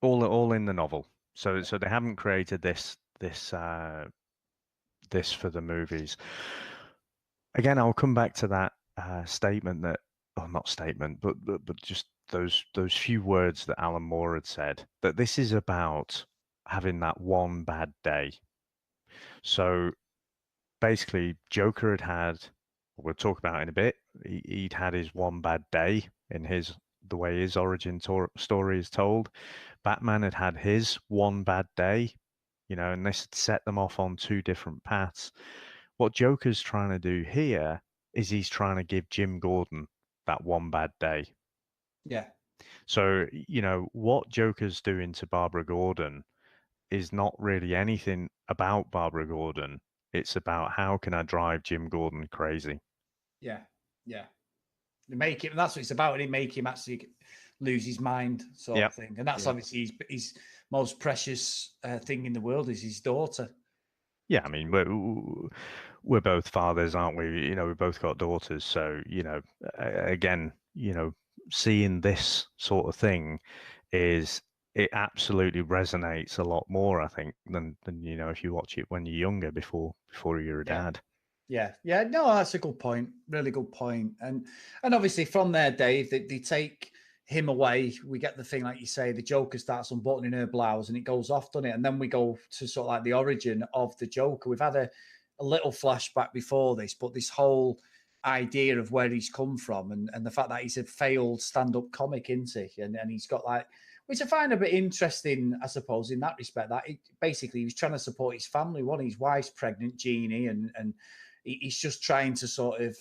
all in the novel, so they haven't created this for the movies. Again, I'll come back to that statement that, or not statement, but just those few words that Alan Moore had said, that this is about having that one bad day. So basically, Joker had, we'll talk about in a bit, he'd had his one bad day in the way his origin story is told. Batman had his one bad day, you know, and this had set them off on two different paths. What Joker's trying to do here is he's trying to give Jim Gordon that one bad day. Yeah. So, you know, what Joker's doing to Barbara Gordon is not really anything about Barbara Gordon. It's about, how can I drive Jim Gordon crazy? Yeah. Make him, that's what it's about. And make him actually lose his mind, sort of thing. And that's obviously his most precious thing in the world is his daughter. Yeah, I mean, we're both fathers, aren't we? You know, we both got daughters. So, you know, again, you know, seeing this sort of thing it absolutely resonates a lot more, I think, than you know, if you watch it when you're younger, before you're a dad. Yeah. No, that's a good point. Really good point. And obviously from there, Dave, they take him away. We get the thing, like you say, the Joker starts unbuttoning her blouse, and it goes off, doesn't it? And then we go to sort of like the origin of the Joker. We've had a little flashback before this, but this whole idea of where he's come from, and the fact that he's a failed stand-up comic, isn't he? And he's got like, which I find a bit interesting, I suppose, in that respect, that basically he was trying to support his family. His wife's pregnant, Jeannie, and he's just trying to sort of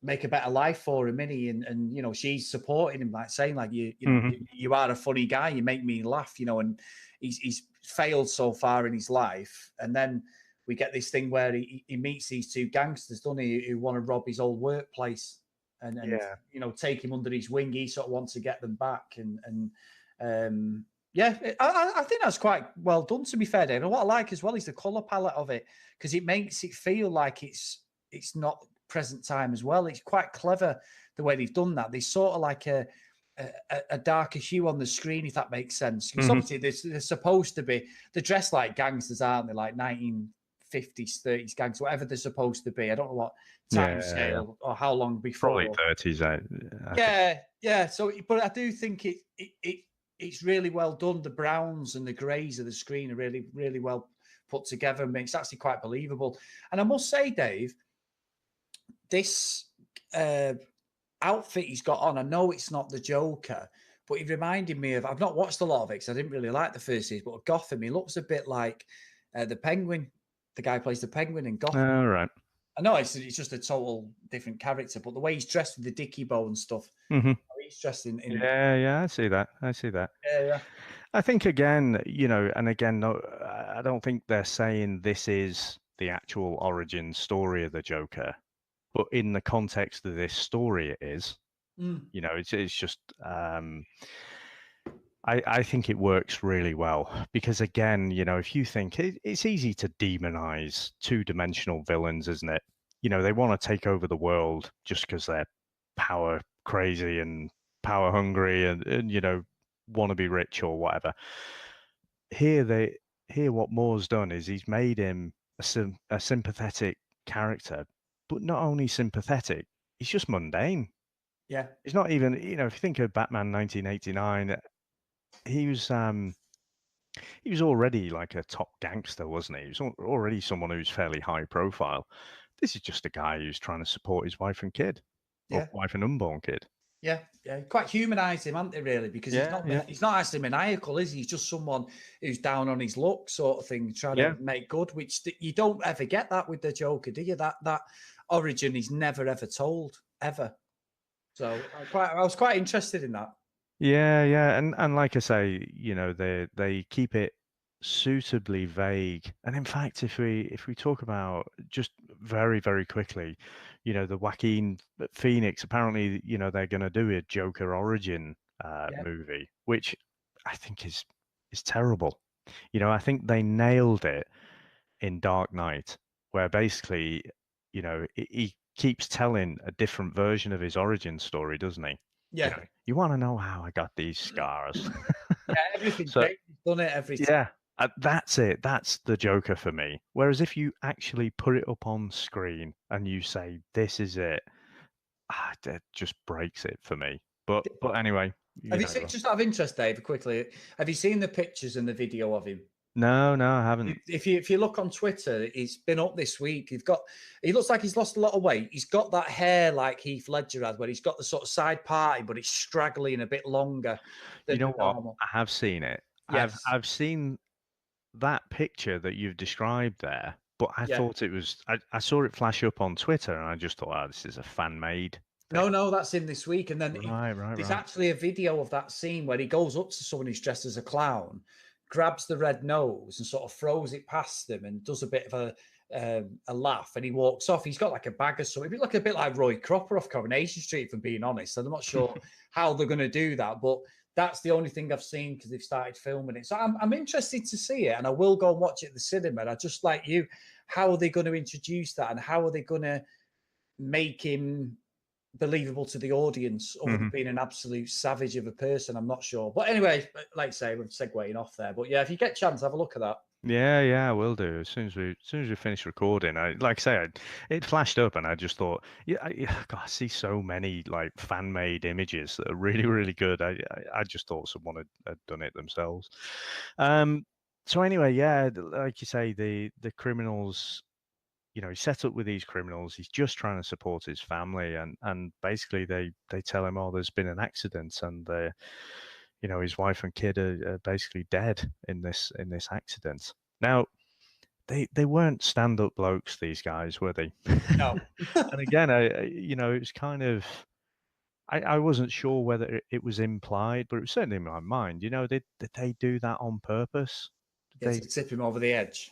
make a better life for him, and you know, she's supporting him, like saying, like, you know, you are a funny guy, you make me laugh, you know, and he's failed so far in his life. And then we get this thing where he meets these two gangsters, doesn't he, who want to rob his old workplace and you know, take him under his wing. He sort of wants to get them back, and I think that's quite well done, to be fair, Dave. And what I like as well is the color palette of it, because it makes it feel like it's not present time as well. It's quite clever the way they've done that. There's sort of like a darker hue on the screen, if that makes sense. Because obviously they're supposed to be, they're dressed like gangsters, aren't they? Like 1950s, 30s gangsters, whatever they're supposed to be. I don't know what time scale or how long before. Probably 30s. Yeah. So, but I do think it's really well done. The browns and the greys of the screen are really, really well put together, and it's actually quite believable. And I must say, Dave, this outfit he's got on, I know it's not the Joker, but he reminded me of, I've not watched a lot of it because I didn't really like the first season, but Gotham, he looks a bit like the Penguin. The guy plays the Penguin in Gotham. All right. I know it's just a total different character, but the way he's dressed with the dicky bow and stuff, he's dressed in Yeah, I see that. yeah. I think again, and again, no, I don't think they're saying this is the actual origin story of the Joker, but in the context of this story, it is. It's just. I think it works really well because again, if you think it's easy to demonize two-dimensional villains, isn't it? They want to take over the world just because they're power crazy and power hungry and want to be rich or whatever. Here what Moore's done is he's made him a sympathetic character, but not only sympathetic, he's just mundane. Yeah. It's not even, if you think of Batman 1989, he was already like a top gangster, wasn't he? He was already someone who's fairly high profile. This is just a guy who's trying to support his wife and kid, or wife and unborn kid. Yeah. Quite humanized him, haven't they, really? Because he's not actually maniacal, is he? He's just someone who's down on his luck, sort of thing, trying to make good. Which you don't ever get that with the Joker, do you? That origin is never ever told, ever. So I was quite interested in that. Yeah, and like I say, they keep it suitably vague. And in fact, if we talk about just very, very quickly, the Joaquin Phoenix, apparently, they're going to do a Joker origin movie, which I think is terrible. I think they nailed it in Dark Knight, where basically, he keeps telling a different version of his origin story, doesn't he? Yeah. You want to know how I got these scars? Everything. So, He's done it every time. yeah, that's it. That's the Joker for me. Whereas if you actually put it up on screen and you say, this is it, that just breaks it for me. But anyway. Have you seen, just out of interest, Dave, quickly, have you seen the pictures and the video of him? No, I haven't. If you look on Twitter, he's been up this week. He looks like he's lost a lot of weight. He's got that hair like Heath Ledger had, where he's got the sort of side parting, but it's straggly and a bit longer than normal. I have seen it. Yes. I've seen that picture that you've described there, but I thought it was. I saw it flash up on Twitter, and I just thought, oh, this is a fan made. No, that's in this week. And then there's right. actually a video of that scene where he goes up to someone who's dressed as a clown, grabs the red nose and sort of throws it past them and does a bit of a laugh, and he walks off. He's got like a bag of something. It look a bit like Roy Cropper off Coronation Street, if I'm being honest. I'm not sure how they're going to do that, but that's the only thing I've seen because they've started filming it. So I'm interested to see it, and I will go and watch it at the cinema. And I just like you, how are they going to introduce that, and how are they going to make him believable to the audience, other than being an absolute savage of a person? I'm not sure. But anyway, like I say, we're segueing off there. But yeah, if you get a chance, have a look at that. Yeah, I will do as soon as we finish recording. It flashed up, and I just thought, God, I see so many like fan made images that are really, really good. I just thought someone had done it themselves. So anyway, yeah, like you say, the criminals. He's set up with these criminals. He's just trying to support his family, and basically they tell him, oh, there's been an accident, and his wife and kid are basically dead in this accident. Now, they weren't stand-up blokes, these guys, were they? No. And again, it was kind of, I wasn't sure whether it was implied, but it was certainly in my mind. Did they do that on purpose? To tip him over the edge.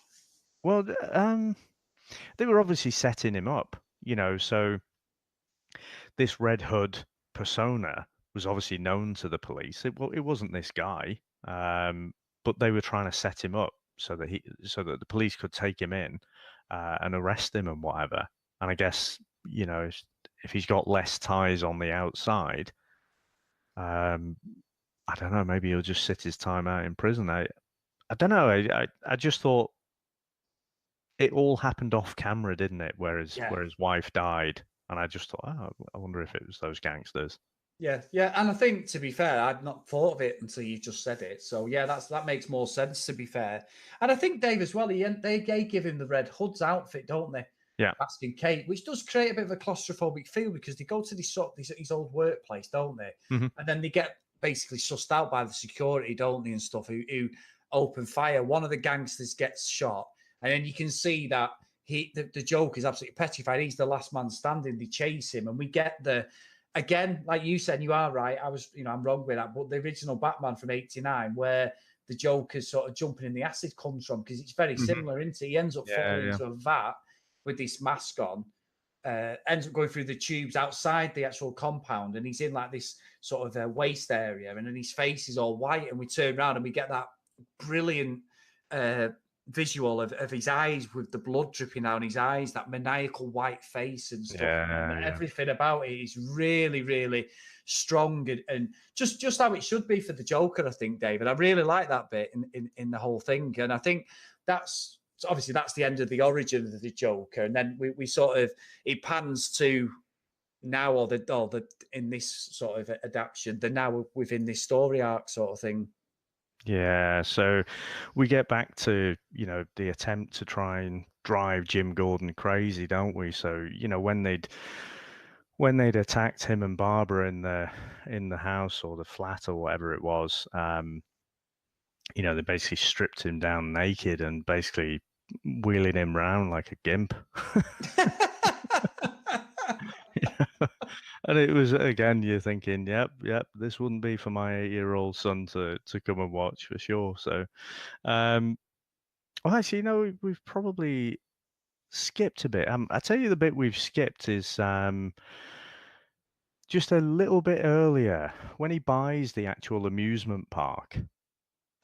Well, they were obviously setting him up, so this Red Hood persona was obviously known to the police. It wasn't this guy, but they were trying to set him up so that the police could take him in and arrest him and whatever. And I guess, if he's got less ties on the outside, I don't know, maybe he'll just sit his time out in prison. I don't know. I just thought it all happened off camera, didn't it? Where his wife died. And I just thought, oh, I wonder if it was those gangsters. Yeah. And I think, to be fair, I'd not thought of it until you just said it. So yeah, that makes more sense, to be fair. And I think Dave as well. They give him the Red Hood's outfit, don't they? Yeah. Asking Kate, which does create a bit of a claustrophobic feel because they go to his old workplace, don't they? Mm-hmm. And then they get basically sussed out by the security, don't they, and stuff, who open fire. One of the gangsters gets shot, and then you can see that the Joker is absolutely petrified. He's the last man standing. They chase him, and we get again, like you said, you are right. I'm wrong with that. But the original Batman from '89, where the Joker's sort of jumping in the acid comes from, because it's very similar, isn't it? He ends up falling into a vat with this mask on, ends up going through the tubes outside the actual compound, and he's in like this sort of waste area, and then his face is all white, and we turn around and we get that brilliant visual of his eyes with the blood dripping down his eyes, that maniacal white face and stuff. Everything about it is really, really strong, and just how it should be for the Joker, I think, David. I really like that bit in the whole thing, and I think that's obviously that's the end of the origin of the Joker, and then we sort of, it pans to now, or the in this sort of adaptation, they're now within this story arc sort of thing. Yeah, so we get back to, the attempt to try and drive Jim Gordon crazy, don't we? So, when they'd attacked him and Barbara in the house or the flat or whatever it was, they basically stripped him down naked and basically wheeling him around like a gimp. And it was, again, you're thinking, yep, this wouldn't be for my 8-year-old son to come and watch for sure. So, well, actually, we've probably skipped a bit. I tell you, the bit we've skipped is just a little bit earlier when he buys the actual amusement park.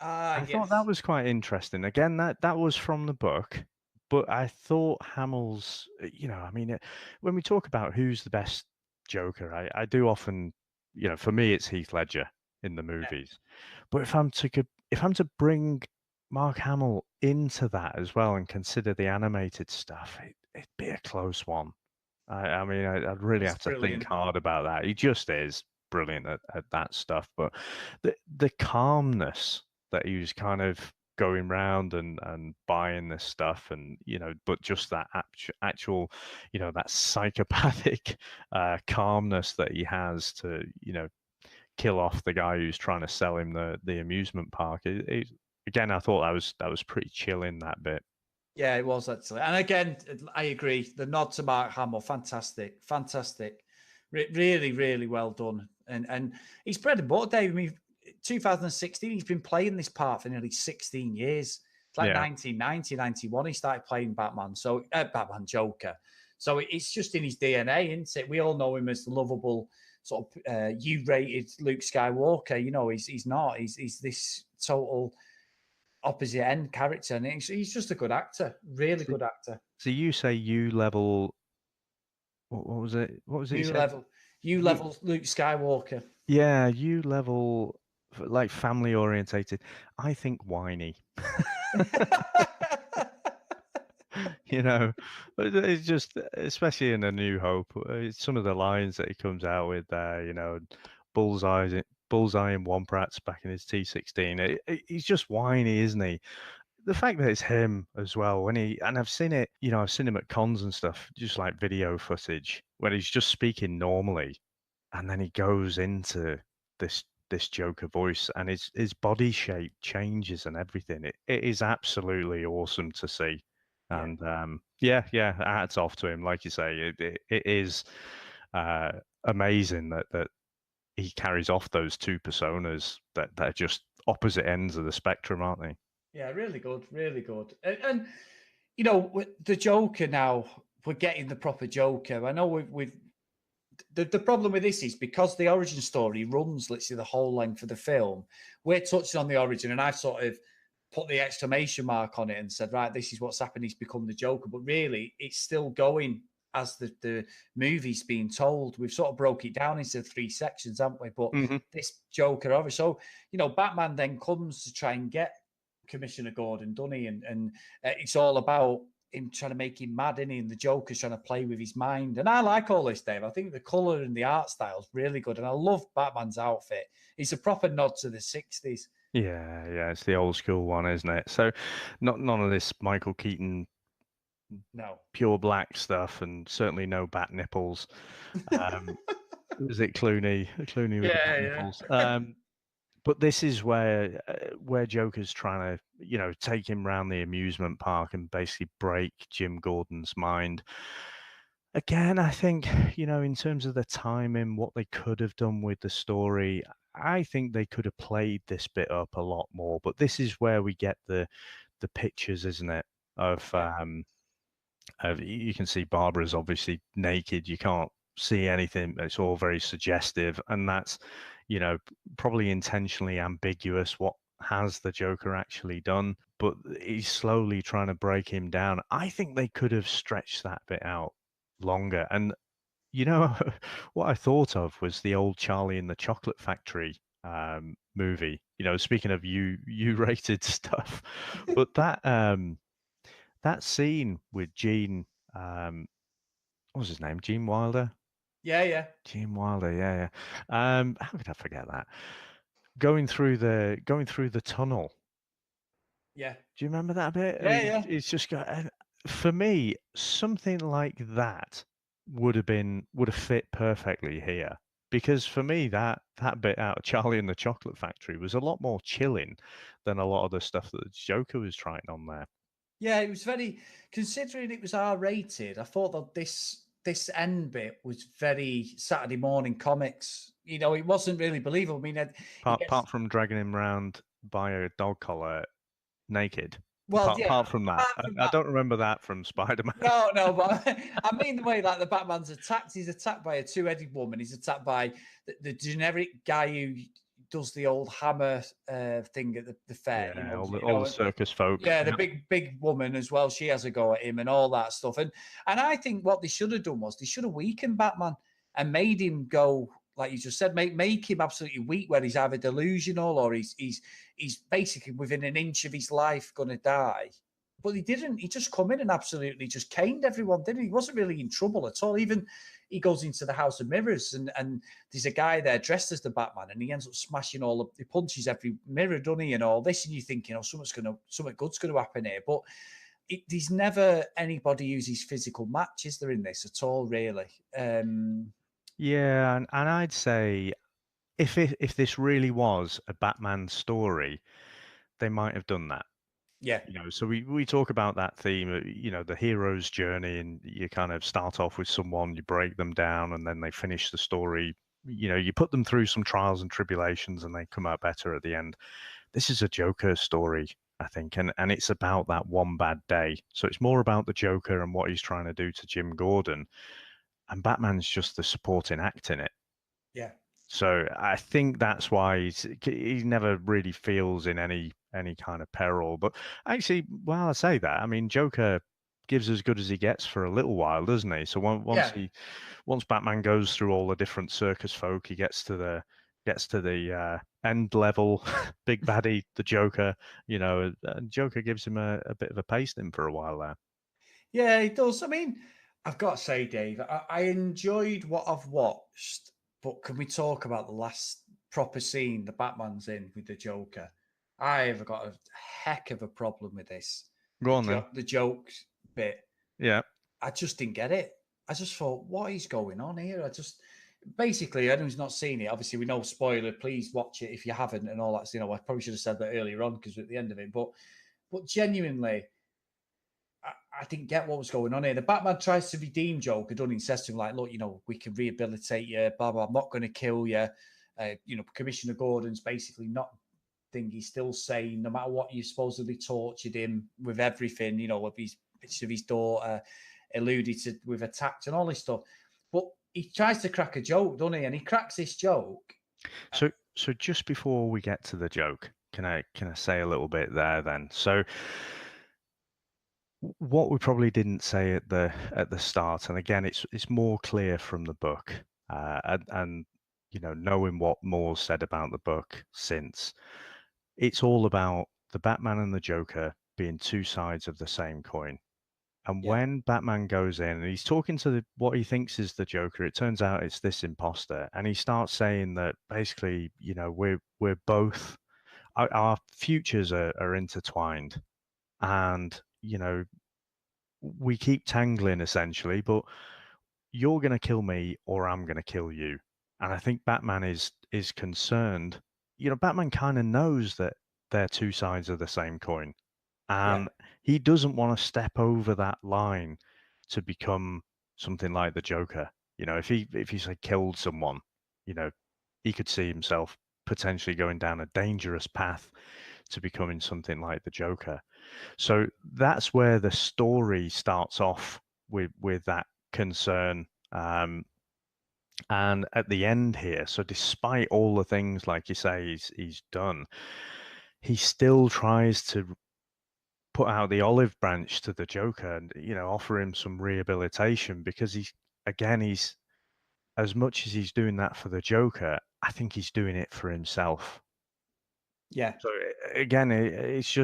I thought that was quite interesting. Again, that was from the book, but I thought Hamill's, when we talk about who's the best Joker, I do often, for me, it's Heath Ledger in the movies. But if I'm to bring Mark Hamill into that as well and consider the animated stuff, it'd be a close one. I'd really have to think hard about that. He just is brilliant at that stuff. But the calmness that he was kind of going round and buying this stuff, and but just that actual that psychopathic calmness that he has to kill off the guy who's trying to sell him the amusement park. Again, I thought that was pretty chill in that bit. Yeah, it was actually. And again, I agree. The nod to Mark Hamill, fantastic. Really, really well done. And he's bread and butter, Dave. I mean, 2016, he's been playing this part for nearly 16 years. It's like 1990, 91, he started playing Batman. So Batman Joker. So it's just in his DNA, isn't it? We all know him as the lovable sort of U-rated Luke Skywalker. He's not. He's this total opposite end character, and he's just a good actor, really good actor. So you say U level? What was it? What was it? U level Luke Skywalker. Yeah, U level, like family orientated. I think whiny. It's just, especially in A New Hope, some of the lines that he comes out with there, bullseye in Womprats back in his T16. He's just whiny, isn't he? The fact that it's him as well, and I've seen it, I've seen him at cons and stuff, just like video footage where he's just speaking normally, and then he goes into this Joker voice, and his body shape changes and everything. It is absolutely awesome to see. And hats off to him. Like you say, it is amazing that he carries off those two personas that are just opposite ends of the spectrum, aren't they? Yeah, really good, really good. And the Joker now, we're getting the proper Joker. I know we've the problem with this is because the origin story runs literally the whole length of the film. We're touching on the origin, and I've sort of put the exclamation mark on it and said, right, this is what's happened. He's become the Joker. But really, it's still going as the movie's being told. We've sort of broke it down into 3 sections, haven't we? But this Joker, obviously. So, Batman then comes to try and get Commissioner Gordon, doesn't he? And it's all about him trying to make him mad, isn't he? And the Joker's trying to play with his mind. And I like all this, Dave. I think the colour and the art style is really good. And I love Batman's outfit. It's a proper nod to the 60s. Yeah, it's the old school one, isn't it? So none of this Michael Keaton pure black stuff, and certainly no bat nipples. Was it Clooney with the bat nipples? But this is where Joker's trying to, take him round the amusement park and basically break Jim Gordon's mind. Again, I think, in terms of the timing, what they could have done with the story, I think they could have played this bit up a lot more. But this is where we get the pictures, isn't it? You can see Barbara's obviously naked. You can't see anything. It's all very suggestive, and that's, probably intentionally ambiguous. What has the Joker actually done? But he's slowly trying to break him down. I think they could have stretched that bit out longer. And what I thought of was the old Charlie and the Chocolate Factory movie. Speaking of U-rated stuff, but that scene with Gene, what was his name? Gene Wilder. Yeah. Gene Wilder. Yeah. How could I forget that? Going through the tunnel. Yeah. Do you remember that bit? Yeah. It's just for me, something like that would have fit perfectly here. Because for me, that bit out of Charlie and the Chocolate Factory was a lot more chilling than a lot of the stuff that the Joker was trying on there. Yeah, it was very, considering it was R-rated, I thought that this end bit was very Saturday morning comics. It wasn't really believable. I mean, apart from dragging him round by a dog collar naked. Well, apart from that, I don't remember that from Spider-Man. No, but I mean the way the Batman's attacked. He's attacked by a two-headed woman. He's attacked by the generic guy who does the old hammer thing at the fair. Yeah, all the circus folk. Yeah, the big woman as well. She has a go at him and all that stuff. And I think what they should have done was they should have weakened Batman and made him go, like you just said, make him absolutely weak, where he's either delusional or he's basically within an inch of his life going to die. But he didn't. He just come in and absolutely just caned everyone, didn't he? He wasn't really in trouble at all. Even he goes into the House of Mirrors and there's a guy there dressed as the Batman and he ends up smashing he punches every mirror, doesn't he? And all this, and you think, something good's going to happen here. But there's never anybody who's his physical match, is there, in this at all, really? Yeah, and I'd say if this really was a Batman story, they might have done that. Yeah. So we talk about that theme, the hero's journey, and you kind of start off with someone, you break them down, and then they finish the story. You put them through some trials and tribulations, and they come out better at the end. This is a Joker story, I think, and it's about that one bad day. So it's more about the Joker and what he's trying to do to Jim Gordon, and Batman's just the supporting act in it. Yeah. So I think that's why he never really feels in any kind of peril. But actually, well, I say that, I mean, Joker gives as good as he gets for a little while, doesn't he? So once Batman goes through all the different circus folk, he gets to the end level, big baddie, the Joker. And Joker gives him a bit of a pasting for a while there. Yeah, it does. I mean, I've got to say, Dave, I enjoyed what I've watched. But can we talk about the last proper scene the Batman's in with the Joker? I've got a heck of a problem with this. Go on, then. The joke bit. Yeah. I just didn't get it. I just thought, what is going on here? Basically, anyone's not seen it. Obviously, we know spoiler. Please watch it if you haven't and all that. I probably should have said that earlier on because we're at the end of it. But genuinely, I didn't get what was going on here. The Batman tries to redeem Joker, doesn't he? Says to him, like, look, we can rehabilitate you, blah, blah, I'm not going to kill you. Commissioner Gordon's basically not think he's still saying, no matter what you supposedly tortured him with everything, with his picture of his daughter, alluded to with attacked and all this stuff. But he tries to crack a joke, doesn't he? And he cracks this joke. So just before we get to the joke, can I say a little bit there then? So what we probably didn't say at the start, and again, it's more clear from the book, and knowing what Moore's said about the book since, it's all about the Batman and the Joker being two sides of the same coin. And when Batman goes in and he's talking to what he thinks is the Joker, it turns out it's this imposter, and he starts saying that basically, we're both, our futures are intertwined, and we keep tangling essentially, but you're going to kill me or I'm going to kill you. And I think Batman is concerned, Batman kind of knows that they're two sides of the same coin, Yeah, and he doesn't want to step over that line to become something like the Joker. If he say killed someone, you know, he could see himself potentially going down a dangerous path to becoming something like the Joker. So that's where the story starts off with that concern. And at the end here, so despite all the things, like you say, he's done, he still tries to put out the olive branch to the Joker and, offer him some rehabilitation, because he's as much as he's doing that for the Joker, I think he's doing it for himself. yeah, So again, it's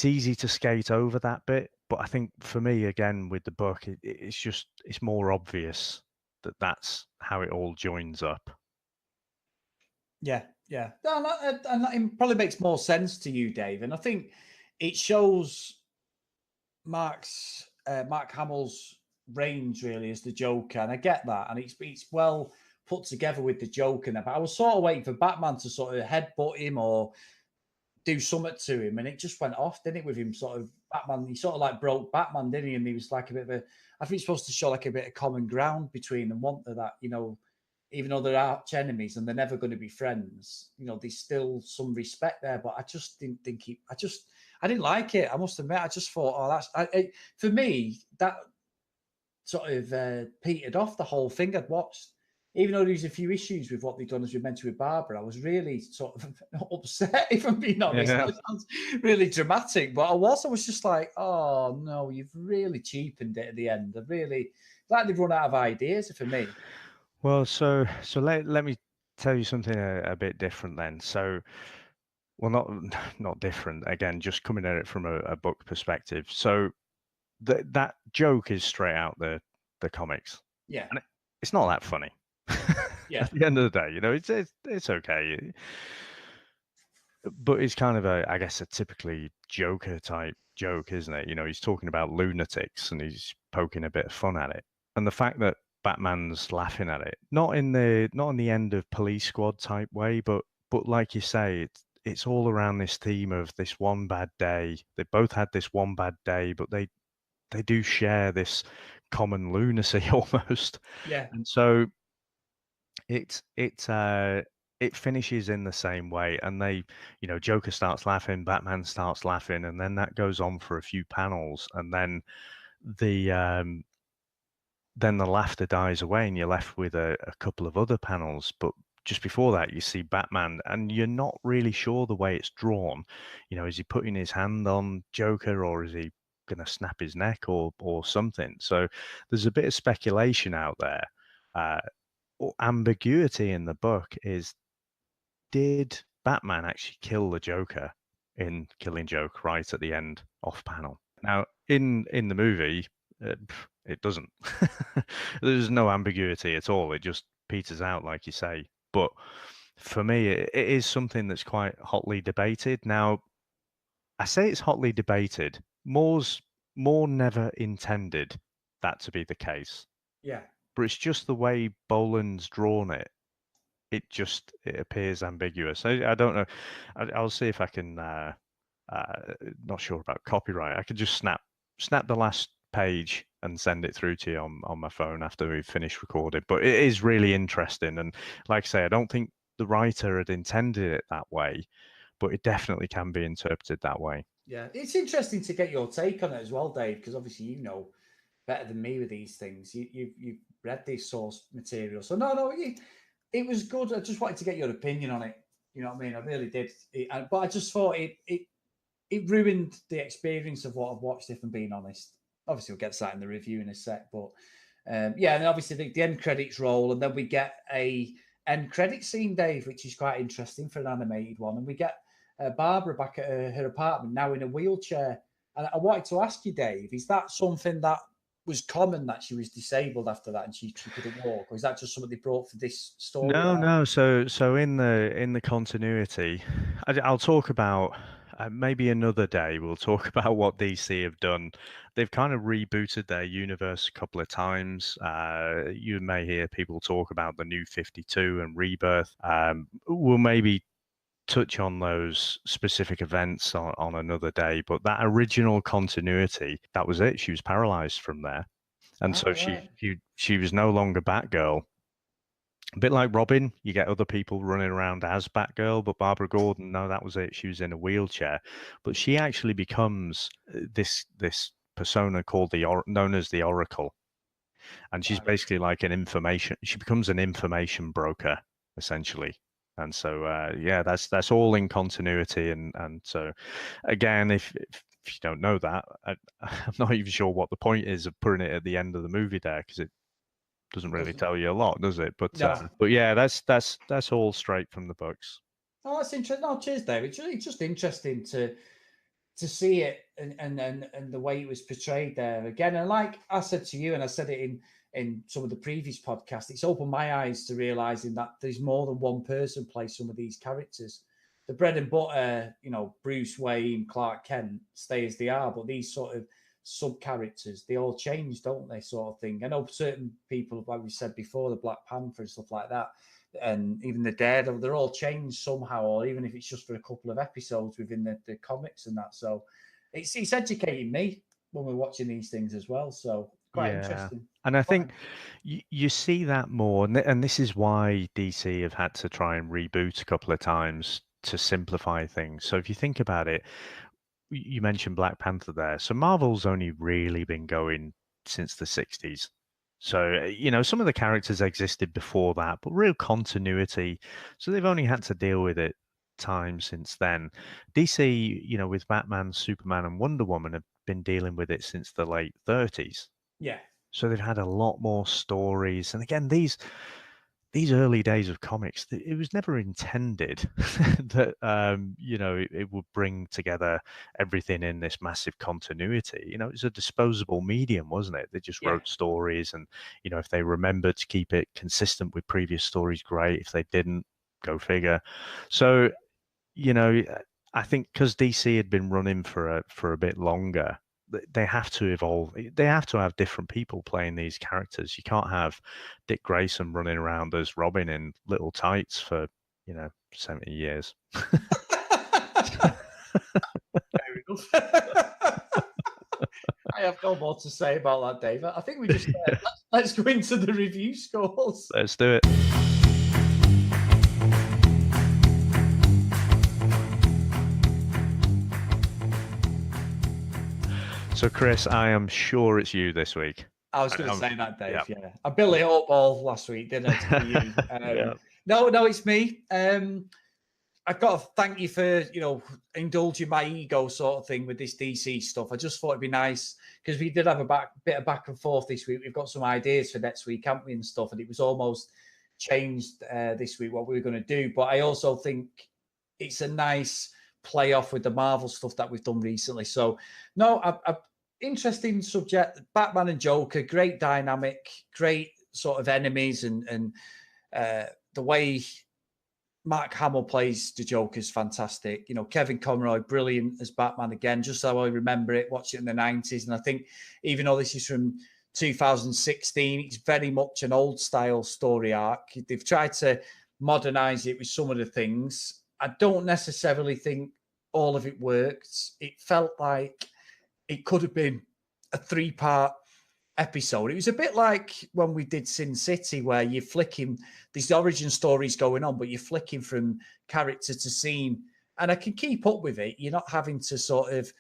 easy to skate over that bit, but I think for me, again, with the book, it's more obvious that that's how it all joins up. yeah, yeah. No, and that probably makes more sense to you, Dave. And I think it shows Mark Hamill's range really as the Joker, and I get that, and it's well put together with the Joker now. But I was sort of waiting for Batman to sort of headbutt him or do something to him, and it just went off, didn't it? With him, sort of Batman, he sort of like broke Batman, didn't he? And he was like a bit of a, I think it's supposed to show like a bit of common ground between them, want that, even though they're arch enemies and they're never going to be friends, there's still some respect there. But I just didn't think I didn't like it. I must admit, I just thought, for me, that sort of petered off the whole thing I'd watched. Even though there's a few issues with what they've done, as we mentioned with Barbara, I was really sort of upset, if I'm being honest. Yeah. It sounds really dramatic, but I was just like, oh no, you've really cheapened it at the end. Like they've run out of ideas for me. Well, so let me tell you something a bit different then. So, well, not not different. Again, just coming at it from a book perspective. So that joke is straight out the comics, Yeah, and it's not that funny. yeah, At the end of the day, it's okay, but it's kind of I guess, a typically Joker type joke, isn't it? He's talking about lunatics and he's poking a bit of fun at it, and the fact that Batman's laughing at it, not in the end of Police Squad type way, but like you say, it's all around this theme of this one bad day. They both had this one bad day, but they do share this common lunacy almost. yeah, And so it finishes in the same way, and Joker starts laughing, Batman starts laughing, and then that goes on for a few panels, and the um then the laughter dies away and you're left with a couple of other panels. But just before that, you see Batman, and you're not really sure the way it's drawn. Is he putting his hand on Joker, or is he going to snap his neck, or something? So there's a bit of speculation out there. Or ambiguity in the book is, did Batman actually kill the Joker in Killing Joke right at the end, off panel? Now, in the movie, it doesn't. There's no ambiguity at all. It just peters out, like you say. But for me, it is something that's quite hotly debated. Now, I say it's hotly debated. Moore never intended that to be the case, yeah. but it's just the way Boland's drawn it. It appears ambiguous. I don't know. I'll see if I can. Not sure about copyright. I could just snap the last page and send it through to you on my phone after we've finished recording. But it is really interesting, and like I say, I don't think the writer had intended it that way, but it definitely can be interpreted that way. Yeah, it's interesting to get your take on it as well, Dave, because obviously you know better than me with these things. You've read these source material, so no, it was good. I just wanted to get your opinion on it. You know what I mean? I really did. But I just thought it ruined the experience of what I've watched, if I'm being honest. Obviously, we'll get to that in the review in a sec, but yeah, and obviously the end credits roll, and then we get a end credit scene, Dave, which is quite interesting for an animated one, and we get Barbara back at her apartment now in a wheelchair. And I wanted to ask you, Dave, is that something that was common, that she was disabled after that and she couldn't walk, or is that just something they brought for this story? No. So in the continuity, I'll talk about maybe another day we'll talk about what DC have done. They've kind of rebooted their universe a couple of times. You may hear people talk about the New 52 and Rebirth. We'll maybe touch on those specific events on another day, but that original continuity, that was it. She was paralyzed from there. And so Right. she was no longer Batgirl. A bit like Robin, you get other people running around as Batgirl, but Barbara Gordon, no, that was it. She was in a wheelchair, but she actually becomes this persona called known as the Oracle, and she's Right. basically like an information. She becomes an information broker essentially, and so yeah, that's all in continuity, and so again, if you don't know that, I'm not even sure what the point is of putting it at the end of the movie there because it doesn't really Doesn't- tell you a lot, does it? No. But yeah, that's all straight from the books. Oh, that's interesting. No, cheers, David. It's just interesting to see it and the way it was portrayed there again. And like I said to you, and I said it in some of the previous podcasts, it's opened my eyes to realizing that there's more than one person plays some of these characters. The bread and butter, Bruce Wayne, Clark Kent, stay as they are, but these sort of sub characters, they all change, don't they? Sort of thing. I know certain people, like we said before, the Black Panther and stuff like that, and even the Daredevil, they're all changed somehow, or even if it's just for a couple of episodes within the comics and that. So it's educating me when we're watching these things as well. So quite Yeah. interesting. And I Quite think you see that more, and this is why DC have had to try and reboot a couple of times to simplify things. So if you think about it, you mentioned Black Panther there. So Marvel's only really been going since the 60s. So, some of the characters existed before that, but real continuity. So they've only had to deal with it time since then. DC, with Batman, Superman, and Wonder Woman have been dealing with it since the late 30s. yeah. So they've had a lot more stories. And again, these early days of comics, it was never intended that it would bring together everything in this massive continuity. It was a disposable medium, wasn't it? They just Yeah. wrote stories, and if they remembered to keep it consistent with previous stories, great. If they didn't, go figure. So I think because DC had been running for a bit longer, they have to evolve. They have to have different people playing these characters. You can't have Dick Grayson running around as Robin in little tights for 70 years. Fair enough. I have no more to say about that, Dave. I think we just let's go into the review scores. Let's do it. So, Chris, I am sure it's you this week. I was going to say that, Dave. Yep. Yeah, I built it up all last week, didn't I? To you. Yeah. No, it's me. I've got to thank you for indulging my ego sort of thing with this DC stuff. I just thought it'd be nice because we did have a bit of back and forth this week. We've got some ideas for next week, haven't we, and stuff, and it was almost changed this week what we were going to do. But I also think it's a nice play off with the Marvel stuff that we've done recently. So no, interesting subject. Batman and Joker, great dynamic, great sort of enemies, and the way Mark Hamill plays the Joker is fantastic. Kevin Conroy, brilliant as Batman again, just how I remember it, watching it in the 90s. And I think even though this is from 2016, it's very much an old style story arc. They've tried to modernize it with some of the things. I don't necessarily think all of it worked. It felt like it could have been a 3-part episode. It was a bit like when we did Sin City, where you're flicking these origin stories going on, but you're flicking from character to scene. And I can keep up with it. You're not having to sort of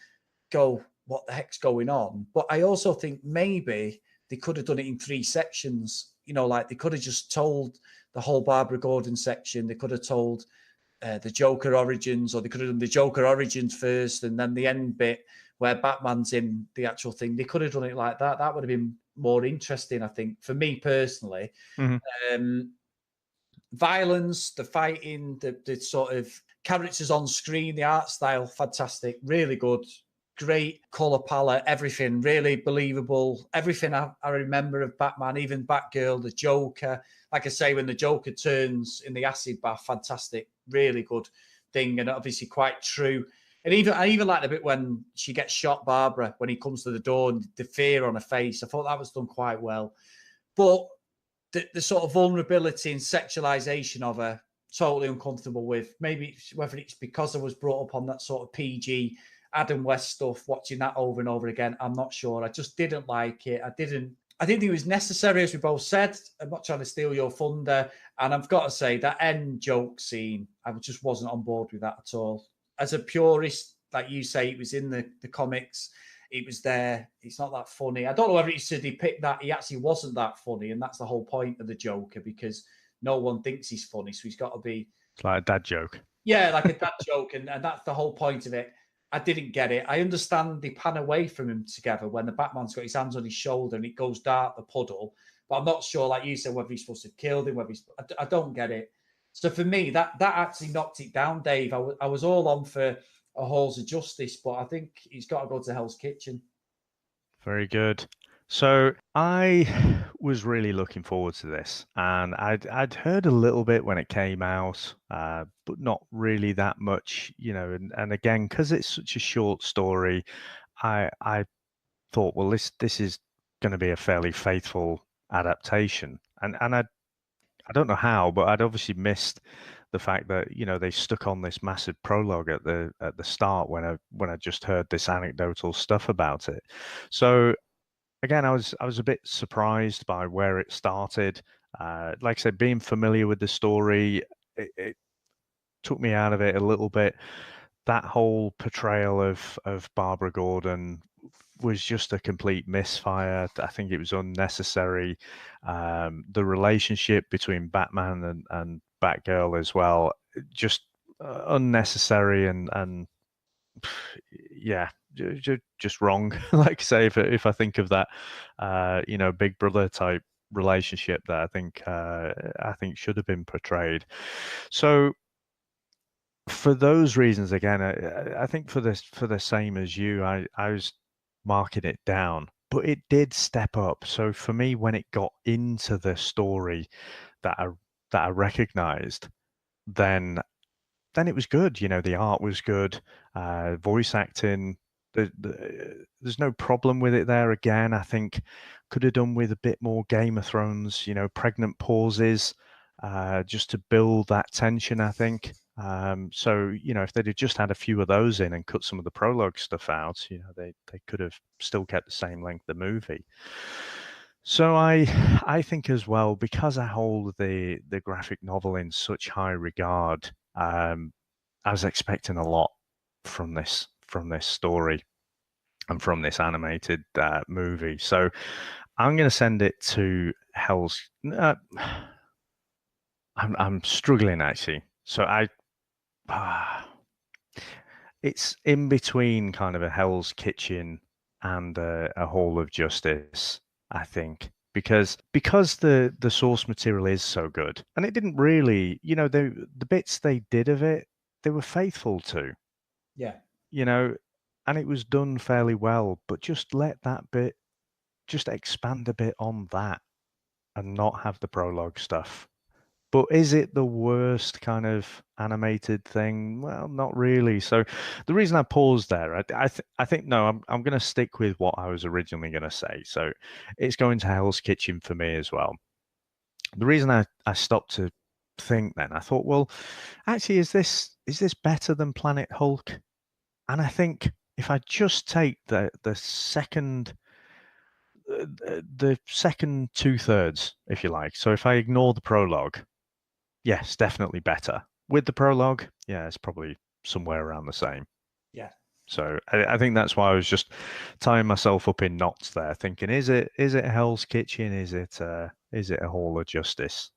go, what the heck's going on? But I also think maybe they could have done it in 3 sections. Like they could have just told the whole Barbara Gordon section. They could have told the Joker origins, or they could have done the Joker origins first and then the end bit where Batman's in the actual thing. They could have done it like that. That would have been more interesting, I think, for me personally. Mm-hmm. Violence, the fighting, the sort of characters on screen, the art style, fantastic, really good, great color palette, everything really believable. Everything I remember of Batman, even Batgirl, the Joker. Like I say, when the Joker turns in the acid bath, fantastic, really good thing, and obviously quite true And I even like the bit when she gets shot, Barbara, when he comes to the door and the fear on her face. I thought that was done quite well. But the sort of vulnerability and sexualization of her, totally uncomfortable with. Maybe whether it's because I was brought up on that sort of PG Adam West stuff, watching that over and over again. I'm not sure. I just didn't like it. I didn't think it was necessary, as we both said. I'm not trying to steal your thunder. And I've got to say, that end joke scene, I just wasn't on board with that at all. As a purist, like you say, it was in the comics. It was there. It's not that funny. I don't know whether it's to depict that he actually wasn't that funny. And that's the whole point of the Joker, because no one thinks he's funny. So he's got to be... It's like a dad joke. Yeah, like a dad joke. And that's the whole point of it. I didn't get it. I understand they pan away from him together when the Batman's got his hands on his shoulder and it goes dark, the puddle. But I'm not sure, like you said, whether he's supposed to have killed him, whether he's... I don't get it. So for me, that actually knocked it down, Dave. I was all on for a Halls of Justice, but I think he's got to go to Hell's Kitchen. Very good. So I was really looking forward to this, and I'd heard a little bit when it came out, but not really that much, you know. And again, because it's such a short story, I thought, well, this is going to be a fairly faithful adaptation, and I don't know how, but I'd obviously missed the fact that, you know, they stuck on this massive prologue at the start when I just heard this anecdotal stuff about it. So again, I was a bit surprised by where it started. Like I said, being familiar with the story, it took me out of it a little bit. That whole portrayal of Barbara Gordon was just a complete misfire. I think it was unnecessary. The relationship between Batman and Batgirl as well, just unnecessary and yeah, just wrong. Like I say, if I think of that, you know, Big Brother type relationship that I think should have been portrayed. So for those reasons, again, I think for the same as you, I was marking it down, but it did step up. So for me, when it got into the story that I recognized, then it was good. You know, the art was good, voice acting. There's no problem with it there. Again, I think could have done with a bit more Game of Thrones, you know, pregnant pauses, just to build that tension, I think. So, you know, if they'd have just had a few of those in and cut some of the prologue stuff out, you know, they could have still kept the same length of movie. So I think as well, because I hold the graphic novel in such high regard, I was expecting a lot from this story and from this animated movie. So I'm going to send it to Hell's. I'm struggling actually. So it's in between kind of a Hell's Kitchen and a Hall of Justice, I think, because the source material is so good, and it didn't really, you know, the bits they did of it, they were faithful to. Yeah. You know, and it was done fairly well, but just let that bit, just expand a bit on that and not have the prologue stuff. But is it the worst kind of animated thing? Well, not really. So the reason I paused there, I think no, I'm going to stick with what I was originally going to say. So it's going to Hell's Kitchen for me as well. The reason I stopped to think then, I thought, well, actually, is this better than Planet Hulk? And I think if I just take the second 2/3, if you like. So if I ignore the prologue, yes, definitely better. With the prologue, yeah, it's probably somewhere around the same. Yeah. So I think that's why I was just tying myself up in knots there, thinking, is it Hell's Kitchen? Is it a Hall of Justice?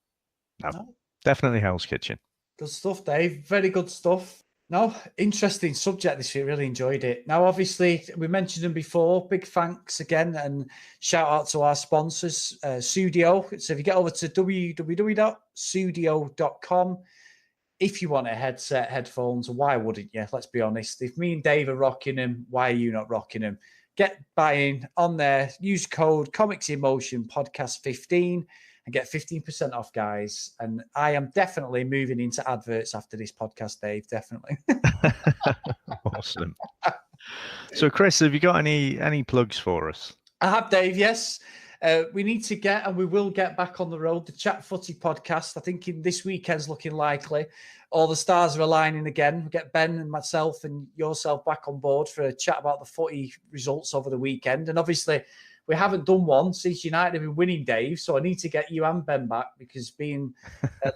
No, definitely Hell's Kitchen. Good stuff, Dave. Very good stuff. No, interesting subject this year. Really enjoyed it. Now, obviously, we mentioned them before. Big thanks again and shout out to our sponsors, Sudio. So if you get over to www.sudio.com, if you want a headset, headphones, why wouldn't you? Let's be honest. If me and Dave are rocking them, why are you not rocking them? Get buying on there. Use code Comics in Motion Podcast 15. and get 15% off, guys. And I am definitely moving into adverts after this podcast, Dave. Definitely. Awesome. So, Chris, have you got any plugs for us? I have, Dave. Yes. We need to get, and we will get back on the road, the Chat Footy podcast. I think this weekend's looking likely. All the stars are aligning again. We get Ben and myself and yourself back on board for a chat about the footy results over the weekend. And obviously, we haven't done one since United have been winning, Dave. So I need to get you and Ben back, because being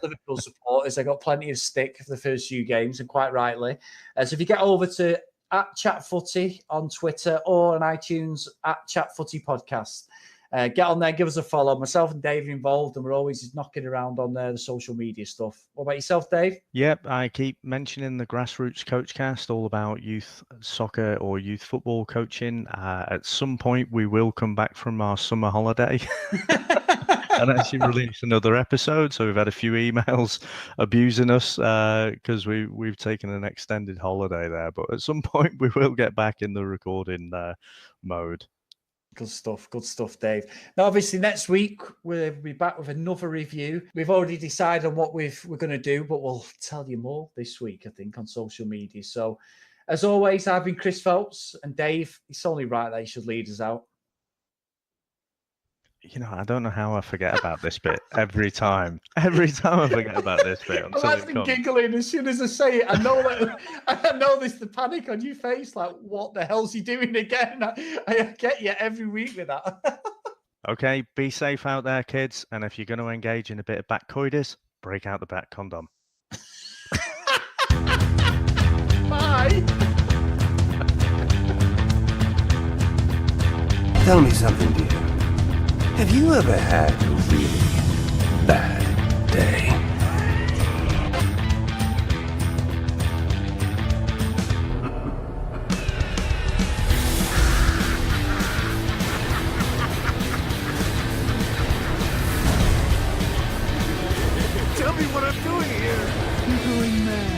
Liverpool supporters, I got plenty of stick for the first few games, and quite rightly. So if you get over to @ChatFooty on Twitter or on iTunes @ChatFooty podcast. Get on there, give us a follow. Myself and Dave are involved, and we're always knocking around on the social media stuff. What about yourself, Dave? Yep, I keep mentioning the Grassroots Coachcast, all about youth soccer or youth football coaching. At some point, we will come back from our summer holiday and actually release another episode. So we've had a few emails abusing us because we've taken an extended holiday there. But at some point, we will get back in the recording mode. Good stuff, Dave. Now, obviously, next week we'll be back with another review. We've already decided on what we're going to do, but we'll tell you more this week, I think, on social media. So, as always, I've been Chris Phelps, and Dave, it's only right that you should lead us out. You know, I don't know how I forget about this bit every time. Every time I forget about this bit. I've been giggling as soon as I say it. I know that. I know there's the panic on your face. Like, what the hell's he doing again? I get you every week with that. Okay, be safe out there, kids. And if you're going to engage in a bit of bat coitus, break out the Bat Condom. Bye. Tell me something, dear. Have you ever had a really bad day? Tell me what I'm doing here. You're going mad.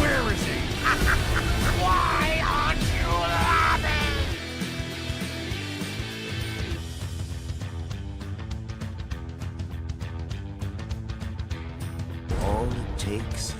Where is he? Why aren't you laughing? All it takes